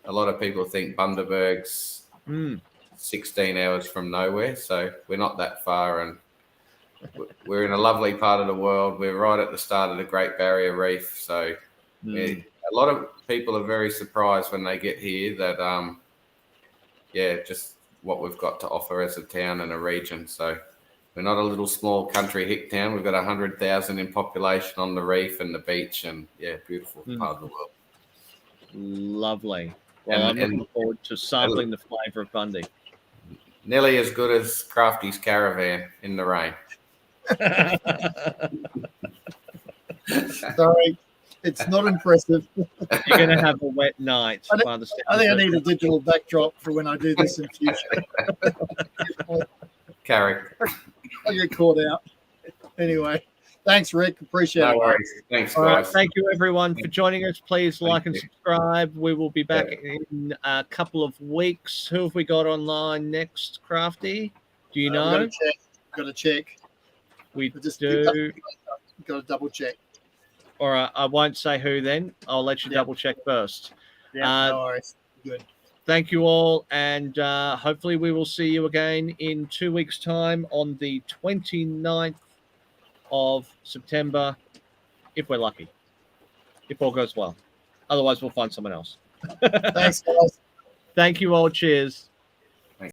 A lot of people think Bundaberg's 16 hours from nowhere, so we're not that far, and we're in a lovely part of the world. We're right at the start of the Great Barrier Reef, so a lot of people are very surprised when they get here that just what we've got to offer as a town and a region. So we're not a little small country hick town. We've got 100,000 in population on the reef and the beach, and beautiful part of the world. Lovely. Well, I'm looking forward to sampling the flavour of Bundy. Nearly as good as Crafty's caravan in the rain. Sorry, it's not impressive. You're going to have a wet night. I think I need a digital backdrop for when I do this in future. Carry. I get caught out. Anyway, thanks, Rick. Appreciate it. No worries. Thanks, guys. All right, thank you, everyone, for joining us. Please like and subscribe. We will be back in a couple of weeks. Who have we got online next, Crafty? Do you know? Got to check. We do. Got to double check. All right, I won't say who then. I'll let you double check first. Yeah, no worries. Good. Thank you all, and hopefully we will see you again in 2 weeks' time on the 29th of September, if we're lucky, if all goes well. Otherwise, we'll find someone else. Thanks, guys. Thank you all. Cheers.